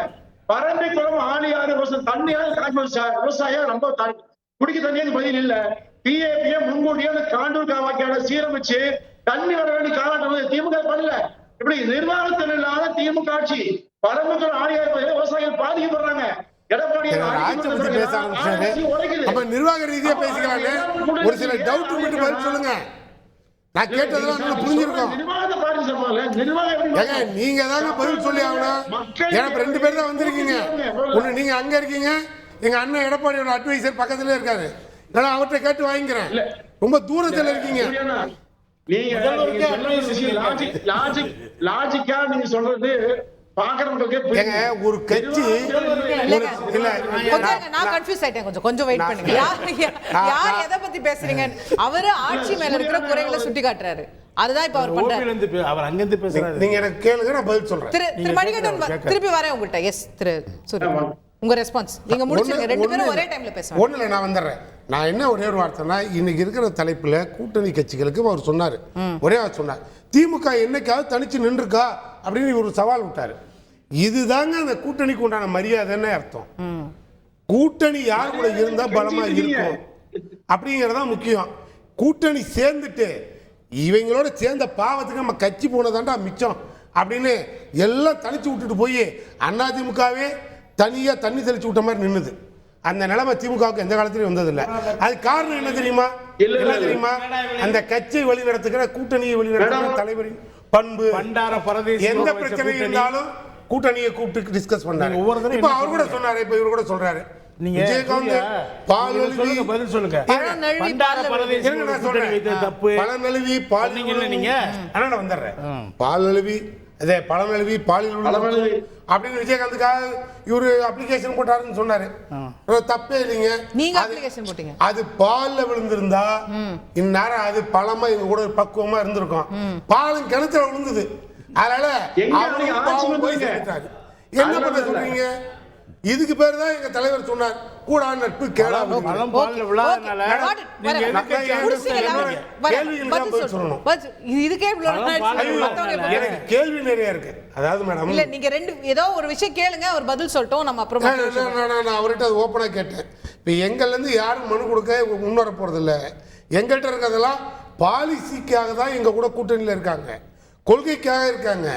பரம்பிக்குளம் ஆணியாறு தண்ணியால விவசாயம் ரொம்ப குடிக்க தண்ணியா பதில் இல்ல. பிஏபியை முன்கூட்டியே காண்டூர் காவாக்கியான சீரமைச்சு தண்ணி வர வேண்டிய காலகட்டம் திமுக பண்ணல. இப்படி நிர்வாகத்தில் இல்லாத திமுக ஆட்சி பரம்பிக்குளம் ஆணியாறு பகுதியில் விவசாயிகள் பாதிக்கப்படுறாங்க. நிர்வாக ரீதியா பேசிக்கலாங்க. ஒரு சில டவுட் மட்டும் பதில் சொல்லுங்க. நான் கேட்டதெல்லாம் நல்லா புரிஞ்சிருக்கோம். நிர்வாகத்தை பாருங்க சார் முதல்ல. நிர்வாகம் எப்படி ஏங்க நீங்க தாங்க பதில் சொல்லி ஆகணும். ஏன்னா இப்ப 2 பேர் தான் வந்திருக்கீங்க. ஒண்ணு நீங்க அங்க இருக்கீங்க, எங்க அண்ணன் எடப்பாடியோட அட்வைசர் பக்கத்துல இருக்காரு. நான் அவர்கிட்ட கேட்டு வாங்கிக்கிறேன். ரொம்ப தூரத்துல இருக்கீங்க. லாஜிக்கா நீங்க சொல்றது பாக்குறவங்களுக்கு ஏங்க ஒரு கட்சி இல்ல நான் கன்ஃபியூஸ் ஆயிட்டேன். கொஞ்சம் வெயிட் பண்ணுங்க. யார் எதை பத்தி பேசுறீங்க? அவரு ஆட்சி மேல இருக்கிற குறைகளை சுட்டி காட்டுறாரு. அதுதான் இப்ப அவர் பண்றாரு. அவர் அங்க இருந்து பேசுறாரு. நீங்க எனக்கு கேளுங்க, நான் பதில் சொல்றேன். திரு மணிகண்டன் திருப்பி வரேன் உங்கள்ட்ட. எஸ் திரு சூரி, உங்க ரெஸ்பான்ஸ் நீங்க முடிச்சுங்க. 2 பேரும் ஒரே டைம்ல பேசுங்க. ஒண்ணுல நான் வந்துடுறேன். நான் என்ன ஒரே ஒரு வார்த்தைனா, இன்னைக்கு இருக்கிற தலைப்புல கூட்டணி கட்சிகளுக்கு அவர் சொன்னாரு, ஒரே வார்த்தை சொன்னார், திமுக என்னைக்காவது தனிச்சு நின்றுக்கா அப்படின்னு ஒரு சவால் விட்டாரு. இதுதாங்க அந்த கூட்டணிக்கு உண்டான மரியாதைன்னு அர்த்தம். கூட்டணி யார் கூட இருந்தா பலமா இருக்கும் அப்படிங்கறதா முக்கியம். கூட்டணி சேர்ந்துட்டு இவங்களோட சேர்ந்த பாவத்துக்கு நம்ம கட்சி போனதாண்டா மிச்சம் அப்படின்னு எல்லாம் தனிச்சு விட்டுட்டு போய் அதிமுகவே தனியா தண்ணி தெளிச்சு விட்ட மாதிரி நின்னுது. அந்த நிலைமை திமுகவுக்கு எந்த காலத்திலையும் வந்ததில்லை. அது காரணம் என்ன தெரியுமா? என்ன தெரியுமா? அந்த கட்சியை வழிநடத்துகிற கூட்டணியை வழிநடத்துகிற தலைவரின் பண்பு. எந்த பிரச்சனை இருந்தாலும் கூட்டணியை கூப்பிட்டு டிஸ்கஸ் பண்ணாரு. இப்ப அவர் கூட சொன்னாரு, இப்ப இவர் கூட சொல்றாரு, நீங்க பதில் சொல்லுங்க. பழநழுவி பாலில் நீங்க வந்துடுறேன். பால் நழுவி அதே பழநழுவி பாலில் அப்படின்னு விஜயகாந்துக்காக இவரு அப்ளிகேஷன் போட்டாருன்னு சொன்னாரு. தப்பே இல்லைங்க. நீங்க அப்ளிகேஷன் போட்டீங்க. அது பால்ல விழுந்திருந்தா இந்நேரம் அது பழமா இவங்க கூட பக்குவமா இருந்திருக்கும். பாலும் கிணத்துல விழுந்தது. அதனால என்ன பண்ண சொல்றீங்க? இதுக்கு பேர் தான் எங்க தலைவர் சொன்னார், கூட நட்பு கேள்வி நிறைய இருக்கு. அதாவது மேடம் இல்ல நீங்க ஏதோ ஒரு விஷயம் கேளுங்க, அவர் பதில் சொல்லட்டும், நம்ம அப்புறம் நான் அவர்கிட்ட அது ஓப்பனா கேட்டேன். இப்ப எங்கள்ல இருந்து யாரும் மனு கொடுக்க முன்வர போறது இல்ல. எங்கள்கிட்ட இருக்கிறதெல்லாம் பாலிசிக்காக தான் எங்க கூட கூட்டணியில இருக்காங்க, கொள்கைக்காக இருக்காங்க.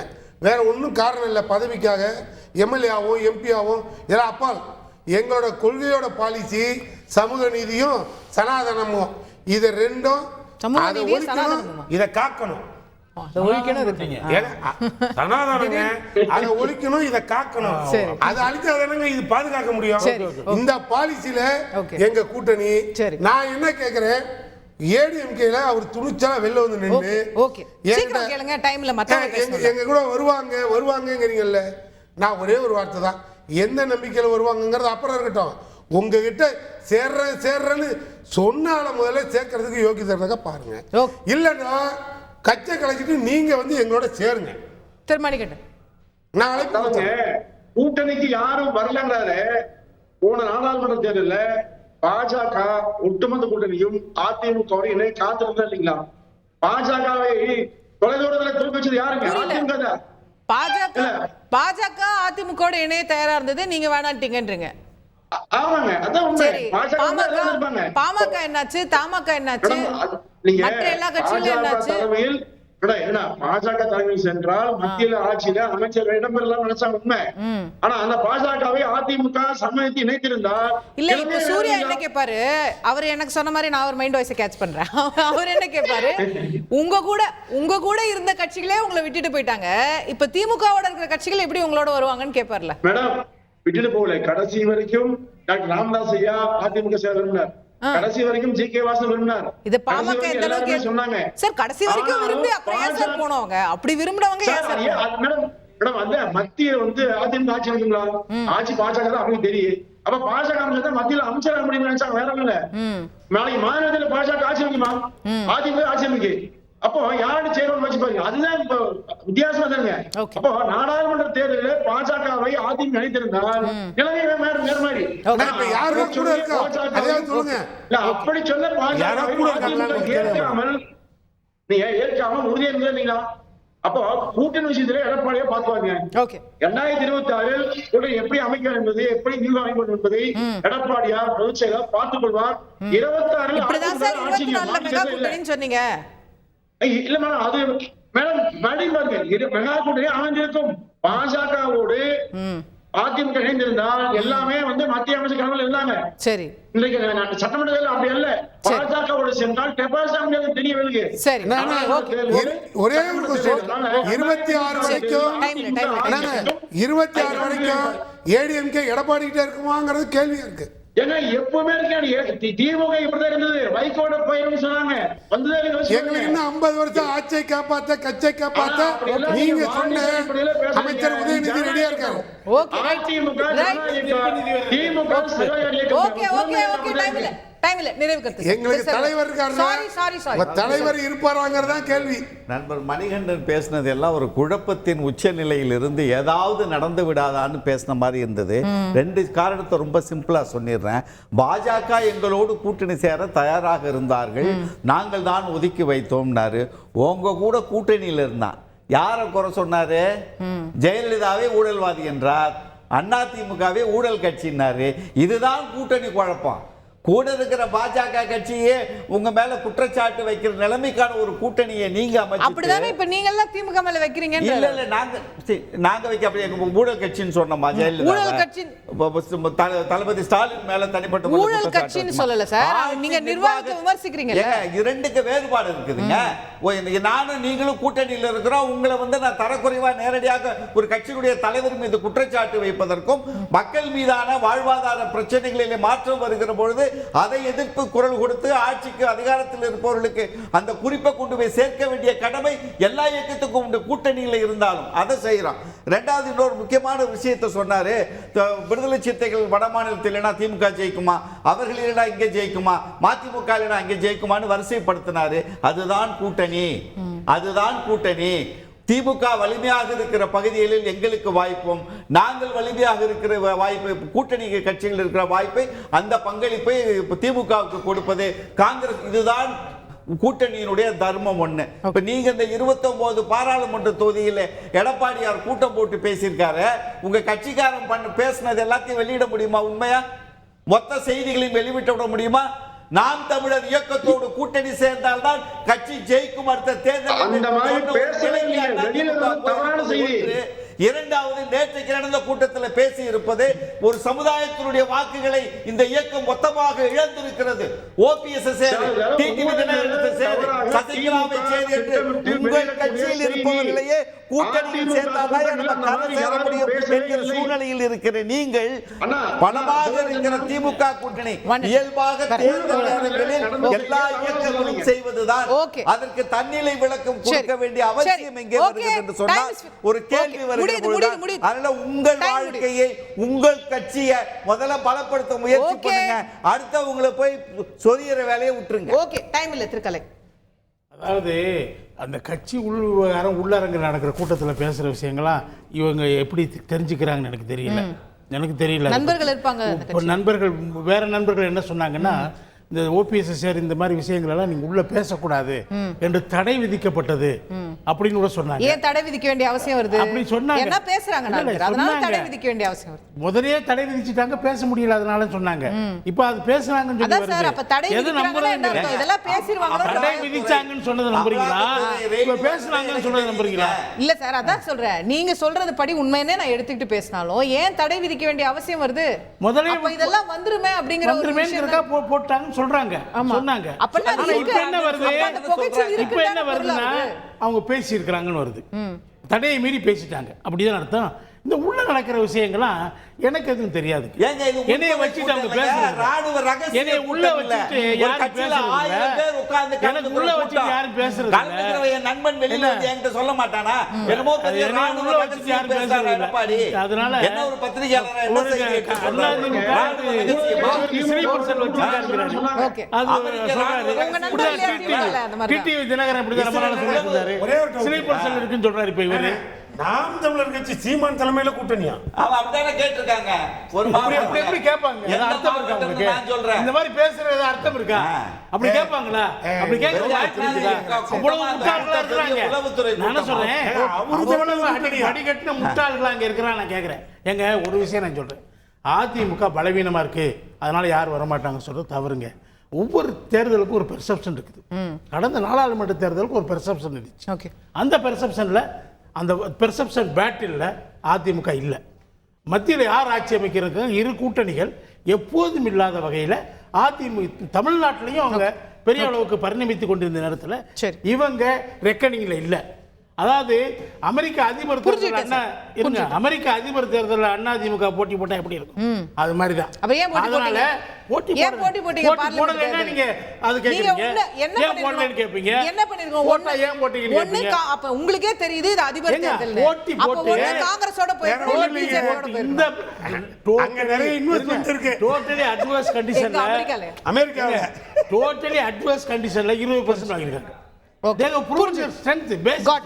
வேற ஒன்றும் காரணம் இல்லை. பதவிக்காக எம்எல்ஏ ஆகும் எம்பி ஆகும் இதெல்லாம் அப்பால். எங்களோட கொள்கையோட பாலிசி சமூக நீதியும் சனாதனமும், இது ரெண்டும் அதை ஒழிக்கணும், இதை காக்கணும். சனாதனங்க அதை ஒழிக்கணும், இதை காக்கணும். அதை அழிச்சாதானங்க இது பாதுகாக்க முடியும். இந்த பாலிசியில எங்க கூட்டணி. நான் என்ன கேட்கிறேன், ஏடிஎம்கேல அவர் துணிச்சலா வெளில வந்து நின்று எங்க கூட வருவாங்கங்கிறீங்கல்ல. நான் ஒரே ஒரு வார்த்தை தான், எந்த நம்பிக்கையில வருவாங்கங்கிறது அப்புறம் இருக்கட்டும். உங்ககிட்ட சேர்றேன்னு சொன்னால முதல்ல சேர்க்கறதுக்கு யோகிதா பாருங்க. இல்லன்னா கட்சியை கலைச்சிட்டு நீங்க வந்து எங்களோட சேருங்க. திருமணிக்கட்டன் நான் அழைப்பு கூட்டணிக்கு யாரும் வரலங்கிறாரு. போன நாடாளுமன்ற தேர்தலில் பாஜக ஒட்டுமொத்த கூட்டணியும் அதிமுகவோட இணைய காத்திருந்தா இல்லைங்களா? பாஜகவை தொலைதூரத்துல திருப்பி வச்சது யாருங்க? அதிமுக. பாஜக அதிமுக இணைய தயாரா இருந்தது, நீங்க வேணாட்டீங்கன்றீங்க. ஆமாங்க, அதான் உண்மை. பாமக என்னாச்சு, தமாக என்னாச்சு, மற்ற எல்லா கட்சிகளும் என்னாச்சு? பாஜக தலைமையில் சென்றால் மத்தியில ஆட்சியில அமைச்சர் இடம்பெறலாம் நினைச்சாங்க உண்மை. ஆனா அந்த பாஜகவை அதிமுக சம்மதித்து இணைத்திருந்தால் இல்ல. இப்ப சூர்யா என்ன கேட்பாரு, அவர் எனக்கு சொன்ன மாதிரி நான் ஒரு மைண்ட் வாய்ஸ் கேட்ச் பண்றேன். அவர் என்ன கேட்பாரு, உங்க கூட இருந்த கட்சிகளே உங்களை விட்டுட்டு போயிட்டாங்க, இப்ப திமுகவோட இருக்கிற கட்சிகள் எப்படி உங்களோட வருவாங்கன்னு கேட்பார்ல. மேடம் விட்டுட்டு போகல, கடைசி வரைக்கும் டாக்டர் ராமதாஸ் ஐயா அதிமுக செயலர், கடைசி வரைக்கும் ஜி.கே. வாசன் விரும்பினார். இது பாமக எந்த அளவுக்கு சொன்னாங்க சார்? கடைசி வரைக்கும் விரும்பி அப்புறம் ஏன் சார் போனவங்க? அப்படி விரும்பினவங்க ஏன் சார்? மேடம் அந்த மத்திய வந்து அதிமுக ஆட்சி இருக்குங்களா? ஆட்சி பாஜக தான் அவங்களுக்கு தெரியும். அப்ப பாஜக அமைச்சர் மத்தியில அமைச்சராக முடியும்னு நினைச்சாங்க, வேற இல்ல. நாளைக்கு மாநிலத்தில் பாஜக ஆட்சி அமைக்குமா? அதிமுக ஆட்சி அமைக்கு. அப்போ யாரு சேரணும் வச்சு பாருங்க. அதுதான் இப்ப வித்தியாசமா தாங்க. அப்போ நாடாளுமன்ற தேர்தலில் பாஜகவை அதிமுக இணைத்திருந்தால் நிலைமை வேற மாதிரி. அப்படி சொல்ல ஏற்காமல் உறுதியா இருந்தீங்களா? அப்போ கூட்டணி விஷயத்துல எடப்பாடியா பாத்துவாங்க. 2026 எப்படி அமைக்க என்பது, எப்படி நிர்வாகம் அமைக்க என்பதை எடப்பாடியா பொதுச் செயலர் பார்த்துக் கொள்வார். 26 சொன்னீங்க இல்ல மேடம், அது மேடம் மெகா கூட்டணி அமைந்திருக்கும். பாஜகவோடு அதிமுக இணைந்திருந்தால் எல்லாமே வந்து மத்திய அமைச்சர் கனவில் இருந்தாங்க. சரி இன்றைக்கு சட்டமன்றத்தில் அப்படி அல்ல. பாஜகவோடு சென்றால் டெபாசிட் தெரியவில்லை. சரி ஒரே ஒரு கொஸ்டின், 26 வரைக்கும் 26 வரைக்கும் ஏடிஎம்கே எடப்பாடி கிட்ட இருக்குமாங்கிறது கேள்வியா இருக்கு. ஏன்னா எப்பவுமே இருக்கு. திமுக இப்படிதான் இருந்தது. வைகோட போயிரும் சொன்னாங்க. எங்களுக்கு இன்னும் 50 வருஷம் ஆட்சியை காப்பாத்த கட்சியை காப்பாத்த நீங்க சொன்ன அமைச்சர் உதயநிதி ரெடியா இருக்காரு. எங்களுக்கு தலைவர் இருக்காரு, தலைவர் இருப்பாராங்கிறதா கேள்வி. நண்பர் மணிகண்டன் பேசினது எல்லாம் ஒரு குழப்பத்தின் உச்ச நிலையிலிருந்து ஏதாவது நடந்து விடாதான்னு பேசின மாதிரி இருந்தது. 2 காரணத்தை ரொம்ப சிம்பிளா சொல்லிடுறேன். பாஜக எங்களோடு கூட்டணி சேர தயாராக இருந்தார்கள், நாங்கள் தான் ஒதுக்கி வைத்தோம்னாரு. உங்க கூட கூட்டணியில் இருந்தான் யாரை குறை சொன்னாரு? ஜெயலலிதாவே ஊழல்வாதி என்றார், அதிமுகவே ஊழல் கட்சின்னாரு. இதுதான் கூட்டணி குழப்பம். கூட இருக்கிற பாஜக கட்சியே உங்க மேல குற்றச்சாட்டு வைக்கிற நிலைமைக்கான ஒரு கூட்டணியை நீங்க அமைச்சு அப்படிதானே இப்ப நீங்க எல்லாம் திமுக மேல வைக்கிறீங்க. இல்ல இல்ல நாங்க வைக்க அப்படி ஊழல் கட்சின்னு சொன்னோமா? ஊழல் கட்சி தளபதி ஸ்டாலின் மேல தனிப்பட்ட ஊழல் கட்சின்னு சொல்லல சார், நீங்க நிர்வாகத்தை விமர்சிக்கிறீங்க. இரண்டுக்கு வேறுபாடு இருக்குதுங்க. நானும் நீங்களும் கூட்டணியில் இருக்கிறோம். உங்களை வந்து நான் தரக்குறைவா நேரடியாக ஒரு கட்சியினுடைய தலைவர் மீது குற்றச்சாட்டு வைப்பதற்கும் மக்கள் மீதான வாழ்வாதார பிரச்சனைகளிலே மாற்றம் வருகிற பொழுது அதை எதிர்ப்பு குரல் கொடுத்து ஆட்சிக்கு அதிகாரத்தில் இருப்பவர்களுக்கு அந்த குறிப்பை கொண்டு போய் சேர்க்க வேண்டிய கடமை எல்லா இயக்கத்துக்கும் உண்டு. கூட்டணியில் இருந்தாலும் அதை செய்யறோம். ரெண்டாவது இன்னொரு முக்கியமான விஷயத்தை சொன்னாரு. விடுதலை சிறுத்தைகள் வட மாநிலத்தில் இல்லைனா திமுக ஜெயிக்குமா, அவர்கள் இல்லைனா இங்கே ஜெயிக்குமா, மதிமுக இல்லைனா இங்கே ஜெயிக்குமான்னு வரிசைப்படுத்தினாரு. அதுதான் கூட்டணி, அதுதான் கூட்டணி. திமுக வலிமையாக இருக்கிற பகுதிகளில் எங்களுக்கு வாய்ப்பும், நாங்கள் வலிமையாக இருக்கிற வாய்ப்பை, கூட்டணி கட்சிகள் இருக்கிற வாய்ப்பை, அந்த பங்களிப்பை திமுகவுக்கு கொடுப்பது காங்கிரஸ். இதுதான் கூட்டணியினுடைய தர்மம். ஒண்ணு. இப்ப நீங்க இந்த 29 பாராளுமன்ற தொகுதியில் எடப்பாடியார் கூட்டம் போட்டு பேசியிருக்காரு. உங்க கட்சிக்காரன் பேசினது எல்லாத்தையும் வெளியிட முடியுமா? உண்மையா மொத்த செய்திகளையும் வெளியிட்ட விட முடியுமா? நாம் தமிழர் இயக்கத்தோடு கூட்டணி சேர்ந்தால்தான் கட்சி ஜெயிக்கும். அடுத்த தேர்தல் இரண்டாவது, நேற்றைக்கு நடந்த கூட்டத்தில் பேசி இருப்பது ஒரு சமுதாயத்தினுடைய வாக்குகளை இந்த இயக்கம் மொத்தமாக இழந்திருக்கிறது. ஓபிஎஸ் உங்கள் கட்சியில் இருப்பவர்களையே கூட்டணியில் சேர்ந்தால்தான் சேர முடியும் என்கிற சூழ்நிலையில் இருக்கிற நீங்கள் பலமாக இருக்கிற திமுக கூட்டணி இயல்பாக தேர்தல் நேரங்களில் எல்லா இயக்கங்களும் செய்வதுதான். அதற்கு தன்னிலை விளக்கம் கொடுக்க வேண்டிய அவசியம் எங்கே வருகிறது என்று சொன்னால் ஒரு கேள்வி வருகிறது. அதனால உங்கள் வாழ்க்கையை, உங்கள் கட்சியை முதல்ல பலப்படுத்த முயற்சி பண்ணுங்க. அடுத்தவங்களை போய் சொதிகிற வேலையை விட்டுருங்க. ஓகே, டைம் இல்ல திருக்கலை. அதாவது அந்த கட்சி உள்ளரங்கு நடக்கிற கூட்டத்தில் பேசுற விஷயங்களாம் இவங்க எப்படி தெரிஞ்சுக்கிறாங்கன்னு எனக்கு தெரியல. நண்பர்கள் இருப்பாங்க, நண்பர்கள் வேற நண்பர்கள் என்ன சொன்னாங்கன்னா, இந்த ஓபிஎஸ் சார் இந்த மாதிரி விஷயங்கள் எல்லாம் நீங்க உள்ள பேசக்கூடாது என்று தடை விதிக்கப்பட்டது அப்படின்னு கூட சொன்னாங்க. ஏன் தடை விதிக்க வேண்டிய அவசியம் வருது? அப்படி சொன்னாங்க. என்ன பேசுறாங்க, அதனால தடை விதிக்க வேண்டிய அவசியம் வருது. முதல்லயே தடை விதிச்சிட்டாங்க, பேச முடியல அதனால சொன்னாங்க. இப்போ அது பேசுறாங்கன்னு சொல்லி வருது. சார், அப்ப தடை விதிக்கிறாங்க என்ன அர்த்தம்? இதெல்லாம் பேசிடுவாங்க. தடை விதிச்சாங்கன்னு சொன்னது நம்புறீங்களா? இப்ப பேசுறாங்கன்னு சொன்னது நம்புறீங்களா? இல்ல சார், அதான் சொல்றேன். நீங்க சொல்றது படி உண்மையே நான் எடுத்துக்கிட்டு பேசினாலும் ஏன் தடை விதிக்க வேண்டிய அவசியம் வருது? முதல்ல இதெல்லாம் வந்துருமே அப்படிங்கிற ஒரு விஷயம் போட்டாங்க சொல்றாங்க, சொன்னாங்க. இப்ப என்ன வருதுன்னா அவங்க பேசி இருக்காங்கன்னு வருது. தடையை மீறி பேசிட்டாங்க, அப்படிதான் அர்த்தம். இந்த உள்ள நடக்கிற விஷயங்கள்லாம் எனக்கு எதுவும் தெரியாது. என்னைய வச்சுட்டு அவங்க பேசுறாங்க, என்னைய உள்ள வச்சுட்டு யாரும் பேசுறது, எனக்கு உள்ள வச்சுட்டு யாரும் பேசுறது இல்ல. நண்பன் வெளியில என்கிட்ட சொல்ல மாட்டானா? என்னமோ உள்ள வச்சுட்டு யாரும் பேசுறது இல்ல. அதனால என்ன ஒரு பத்திரிகையாளர் என்ன தினகரன் இப்படிதான் ரொம்ப நாள் சொல்லிட்டு இருந்தாரு. ஸ்ரீபர்சன் இருக்குன்னு சொல்றாரு. இப்ப இவரு நாம் தமிழர் கட்சி சீமான் தலைமையில கூட்டணியா? அவன் அப்படியே கேட்டிருக்காங்க. ஒரு எப்படி கேட்பாங்க? அர்த்தம் இருக்கா உங்களுக்கு? நான் சொல்றேன், இந்த மாதிரி பேசுறது அர்த்தம் இருக்கா? அப்படி கேட்பாங்களா? அப்படி கேட்க வாய்ப்பு இருக்கா? அவ்வளவு முட்டாள்களா இருக்காங்க. நான் சொல்றேன், அவ்வளவு அடிக்கட்டின முட்டாள்களா அங்க இருக்கிறான். நான் கேட்கிறேன், எங்க ஒரு விஷயம் நான் சொல்றேன். அதிமுக பலவீனமா இருக்கு, அதனால யாரும் வரமாட்டாங்க சொல்றது தவறுங்க. ஒவ்வொரு தேர்தலுக்கும் ஒரு பெர்செப்ஷன் இருக்குது. கடந்த நாடாளுமன்ற தேர்தலுக்கு ஒரு பெர்செப்ஷன் இருந்துச்சு. அந்த பெர்செப்ஷன்ல அந்த பெர்செப்ஷன் பேட்டில் அதிமுக இல்லை. மத்தியில் யார் ஆட்சி அமைக்கிறது? இரு கூட்டணிகள் எப்போதும் இல்லாத வகையில் அதிமுக தமிழ்நாட்டிலையும் அவங்க பெரிய அளவுக்கு பரிணமித்து கொண்டிருந்த நேரத்தில் சரி. இவங்க ரெக்கனிங்ல இல்லை. அதாவது அமெரிக்க அதிபர் தேர்தல் அமெரிக்க அதிபர் தேர்தலில் அண்ணா திமுக போட்டி போட்டா எப்படி இருக்கும்? அது மாதிரி தான். அதனால போட்டி போடலைன்னா நீங்க அது கேக்குறீங்க, ஏன் போடலைன்னு கேட்பீங்க. என்ன பண்ணிருக்கோம்? ஓட்டா ஏன் போட்டீங்கன்னு கேட்பீங்க. அப்ப உங்களுக்கே தெரியுது இது அதிபர் தேர்தல். போட்டி போட்டு காங்கிரஸோட போய் இந்த அங்க நிறைய இன்வெஸ்ட்மென்ட் இருக்கு. டோட்டலி அட்வர்ஸ் கண்டிஷன்ல அமெரிக்கால டோட்டலி அட்வர்ஸ் கண்டிஷன்ல 20% வாங்கிருக்காங்க. Okay. They have proven their strength. Got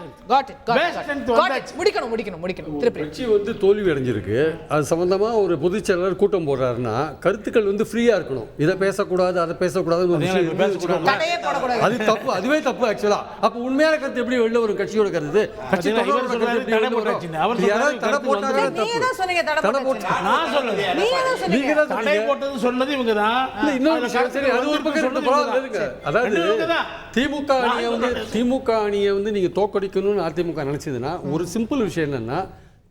it. முடிக்கணும் திருப்பி. கட்சி வந்து தோல்வி அடைஞ்சிருக்கு. அது சம்பந்தமா ஒரு பொதுச் செயலாளர் கூட்டம் போடுறாருன்னா கருத்துக்கள் வந்து ஃப்ரீயா இருக்கணும். இதை பேசக்கூடாது, அதை பேசக்கூடாதுன்னு ஒரு விஷயம் தடையே போடக்கூடாது. அது தப்பு, அதுவே தப்பு ஆக்சுவலா. அப்ப உண்மையான கருத்து எப்படி வெளில வரும்? கட்சியோட கருத்து கட்சி தடை போட்டாங்க. நீங்க தான் சொன்னீங்க தடை போட்டு. நான் சொல்லல. நீங்க தான் தடை போட்டது சொன்னது இவங்க தான். இல்ல இன்னொரு சரி அது ஒரு பக்கம் ரெண்டு பக்கம் இருக்குங்க. அதாவது திமுக அணியை வந்து நீங்க தோக்கடிக்கணும்னு அதிமுக நினைச்சதுன்னா ஒரு சிம்பிள் விஷயம் என்னன்னா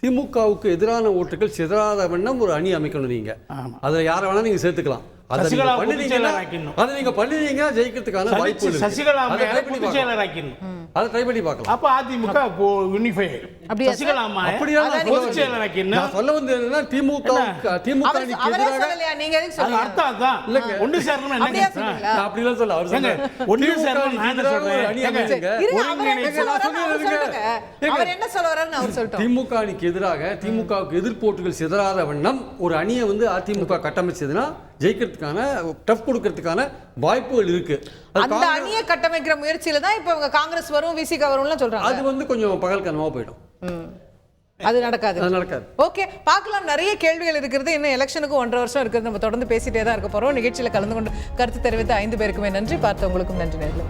திமுகவுக்கு எதிரான ஓட்டுகள் சிதறாத வண்ணம் ஒரு அணி அமைக்கணும். நீங்க அதை யாரை வேணா நீங்க சேர்த்துக்கலாம். அதை நீங்க பண்ணினீங்க ஜெயிக்கிறதுக்கான வாய்ப்பு இருக்கு. சசிகலா பொதுச் செயலர் ஆக்கிடணும். அதை ட்ரை பண்ணி பார்க்கலாம். அப்ப அதிமுக யூனிஃபை சசிகலா அம்மா அப்படியே பொதுச் செயலர் ஆக்கிடணும். நான் சொல்ல வந்து என்னன்னா திமுக அணிக்கு எதிராக நீங்க எதுக்கு சொல்றீங்க? அர்த்தம் அதான். இல்லங்க ஒன்னு சேரணும் என்ன நான் அப்படி எல்லாம் சொல்ல அவர் சொல்றாங்க. ஒன்னு சேரணும் நான் என்ன சொல்றேன்? அணி அமைங்க. அவர் என்ன சொல்ல வராருன்னு அவர் சொல்லிட்டோம். திமுக அணிக்கு எதிராக திமுகவுக்கு எதிர்ப்போட்டுகள் சிதறாத வண்ணம் ஒரு அணியை வந்து அதிமுக கட்டமைச்சதுன்னா ஜெயிக்கிறதுக்கான டஃப் கொடுக்கறதுக்கான வாய்ப்புகள் இருக்கு. அந்த அணியை கட்டமைக்கிற முயற்சியில தான் இப்ப அவங்க காங்கிரஸ் வரும், விசிக வரும்லாம் சொல்றாங்க. அது வந்து கொஞ்சம் பகல் கனவா போயிடும். அது நடக்காது. ஓகே, பார்க்கலாம். நிறைய கேள்விகள் இருக்கிறது. இன்னும் எலெக்ஷனுக்கு 1.5 வருஷம் இருக்குது. நம்ம தொடர்ந்து பேசிட்டே தான் இருக்க போறோம். நிகழ்ச்சியில கலந்து கொண்டு கருத்து தெரிவித்த 5 பேருக்குமே நன்றி. பார்த்தவங்களுக்கும் நன்றி நேயர்களே.